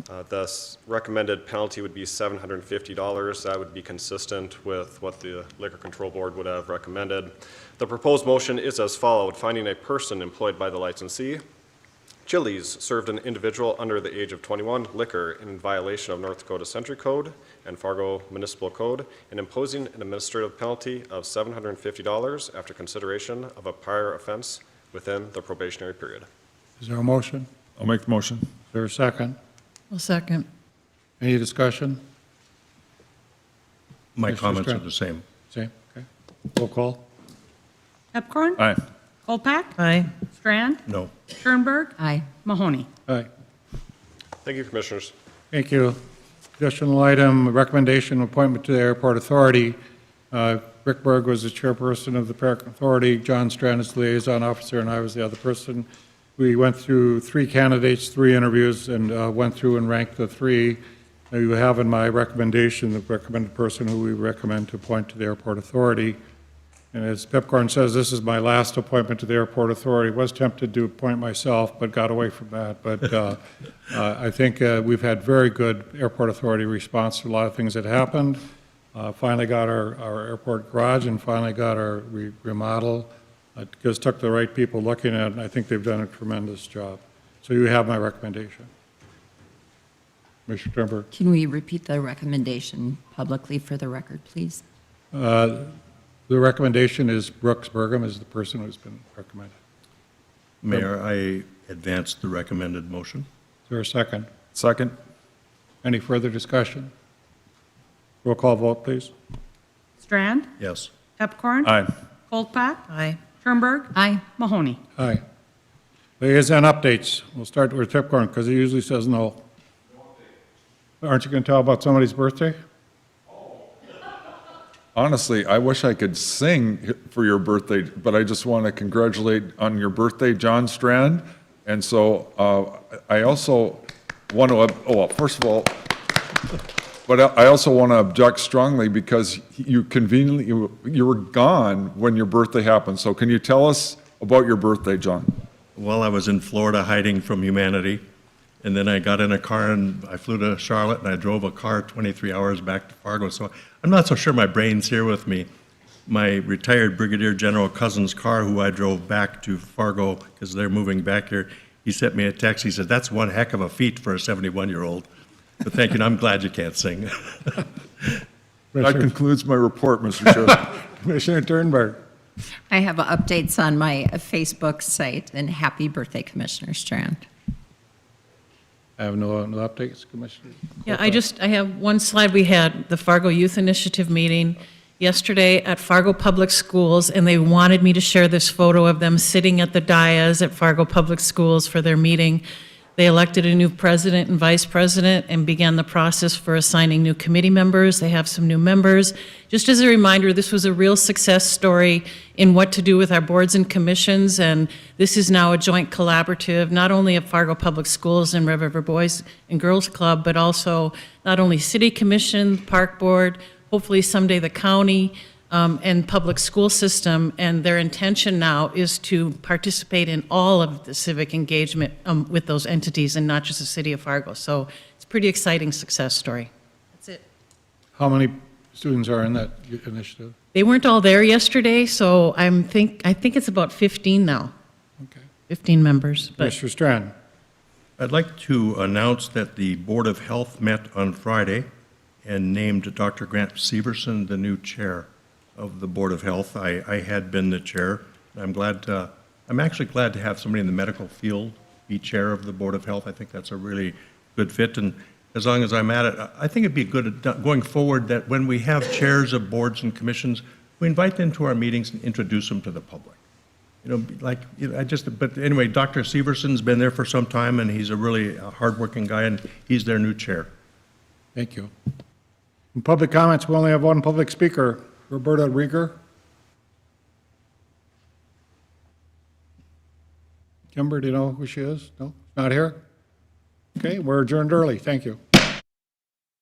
The recommended penalty would be $750. That would be consistent with what the Liquor Control Board would have recommended. The proposed motion is as followed: finding a person employed by the licensee. Chili's served an individual under the age of 21 liquor in violation of North Dakota Century Code and Fargo Municipal Code, and imposing an administrative penalty of $750 after consideration of a prior offense within the probationary period. Is there a motion? I'll make the motion. Is there a second? I'll second. Any discussion? My Mr. comments are Strand? the same. Same, okay. Roll call? Pepcorn? Aye. Colpack? Aye. Strand? No. Turnberg? Aye. Mahoney? Aye. Thank you, Commissioners. Thank you. Additional item, recommendation appointment to the Airport Authority. Rick Berg was the chairperson of the Airport Authority, John Strand is the liaison officer, and I was the other person. We went through 3 candidates, 3 interviews, and went through and ranked the 3. You have in my recommendation the recommended person who we recommend to appoint to the Airport Authority. And as Pepcorn says, this is my last appointment to the Airport Authority. Was tempted to appoint myself, but got away from that. But I think we've had very good Airport Authority response to a lot of things that happened. Finally got our airport garage and finally got our remodel. It just took the right people looking at it, and I think they've done a tremendous job. So you have my recommendation. Commissioner Turnberg. Can we repeat the recommendation publicly for the record, please? The recommendation is Brooks Burgum is the person who's been recommended. Mayor, I advance the recommended motion. Is there a second? Second. Any further discussion? Roll call vote, please. Strand? Yes. Pepcorn? Aye. Colpack? Aye. Turnberg? Aye. Mahoney? Aye. Liaison updates. We'll start with Pepcorn because he usually says no. Aren't you going to tell about somebody's birthday? Honestly, I wish I could sing for your birthday, but I just want to congratulate on your birthday, John Strand. And so I also want to, first of all, but I also want to object strongly because you conveniently, you were gone when your birthday happened. So can you tell us about your birthday, John? Well, I was in Florida hiding from humanity, and then I got in a car and I flew to Charlotte and I drove a car 23 hours back to Fargo. So I'm not so sure my brain's here with me. My retired Brigadier General cousin's car, who I drove back to Fargo because they're moving back here, he sent me a text. He said, "That's one heck of a feat for a 71-year-old. But thank you, and I'm glad you can't sing. That concludes my report, Mr. Chair. Commissioner Turnberg. I have updates on my Facebook site, and happy birthday, Commissioner Strand. I have no updates, Commissioner. Yeah, I have one slide. We had the Fargo Youth Initiative meeting yesterday at Fargo Public Schools, and they wanted me to share this photo of them sitting at the dais at Fargo Public Schools for their meeting. They elected a new president and vice president and began the process for assigning new committee members. They have some new members. Just as a reminder, this was a real success story in what to do with our boards and commissions, and this is now a joint collaborative, not only of Fargo Public Schools and Red River Boys and Girls Club, but also not only City Commission, Park Board, hopefully someday the county, and public school system, and their intention now is to participate in all of the civic engagement with those entities and not just the city of Fargo. So it's a pretty exciting success story. That's it. How many students are in that initiative? They weren't all there yesterday, so I think it's about 15 now. Okay. 15 members. But Mr. Strand? I'd like to announce that the Board of Health met on Friday and named Dr. Grant Severson the new chair of the Board of Health. I had been the chair. I'm actually glad to have somebody in the medical field be chair of the Board of Health. I think that's a really good fit, and as long as I'm at it, I think it'd be good going forward that when we have chairs of boards and commissions, we invite them to our meetings and introduce them to the public. But anyway, Dr. Severson's been there for some time, and he's a really hardworking guy, and he's their new chair. Thank you. In public comments, we only have one public speaker. Roberta Rieger. Kimber, do you know who she is? No? Not here? Okay, we're adjourned early. Thank you.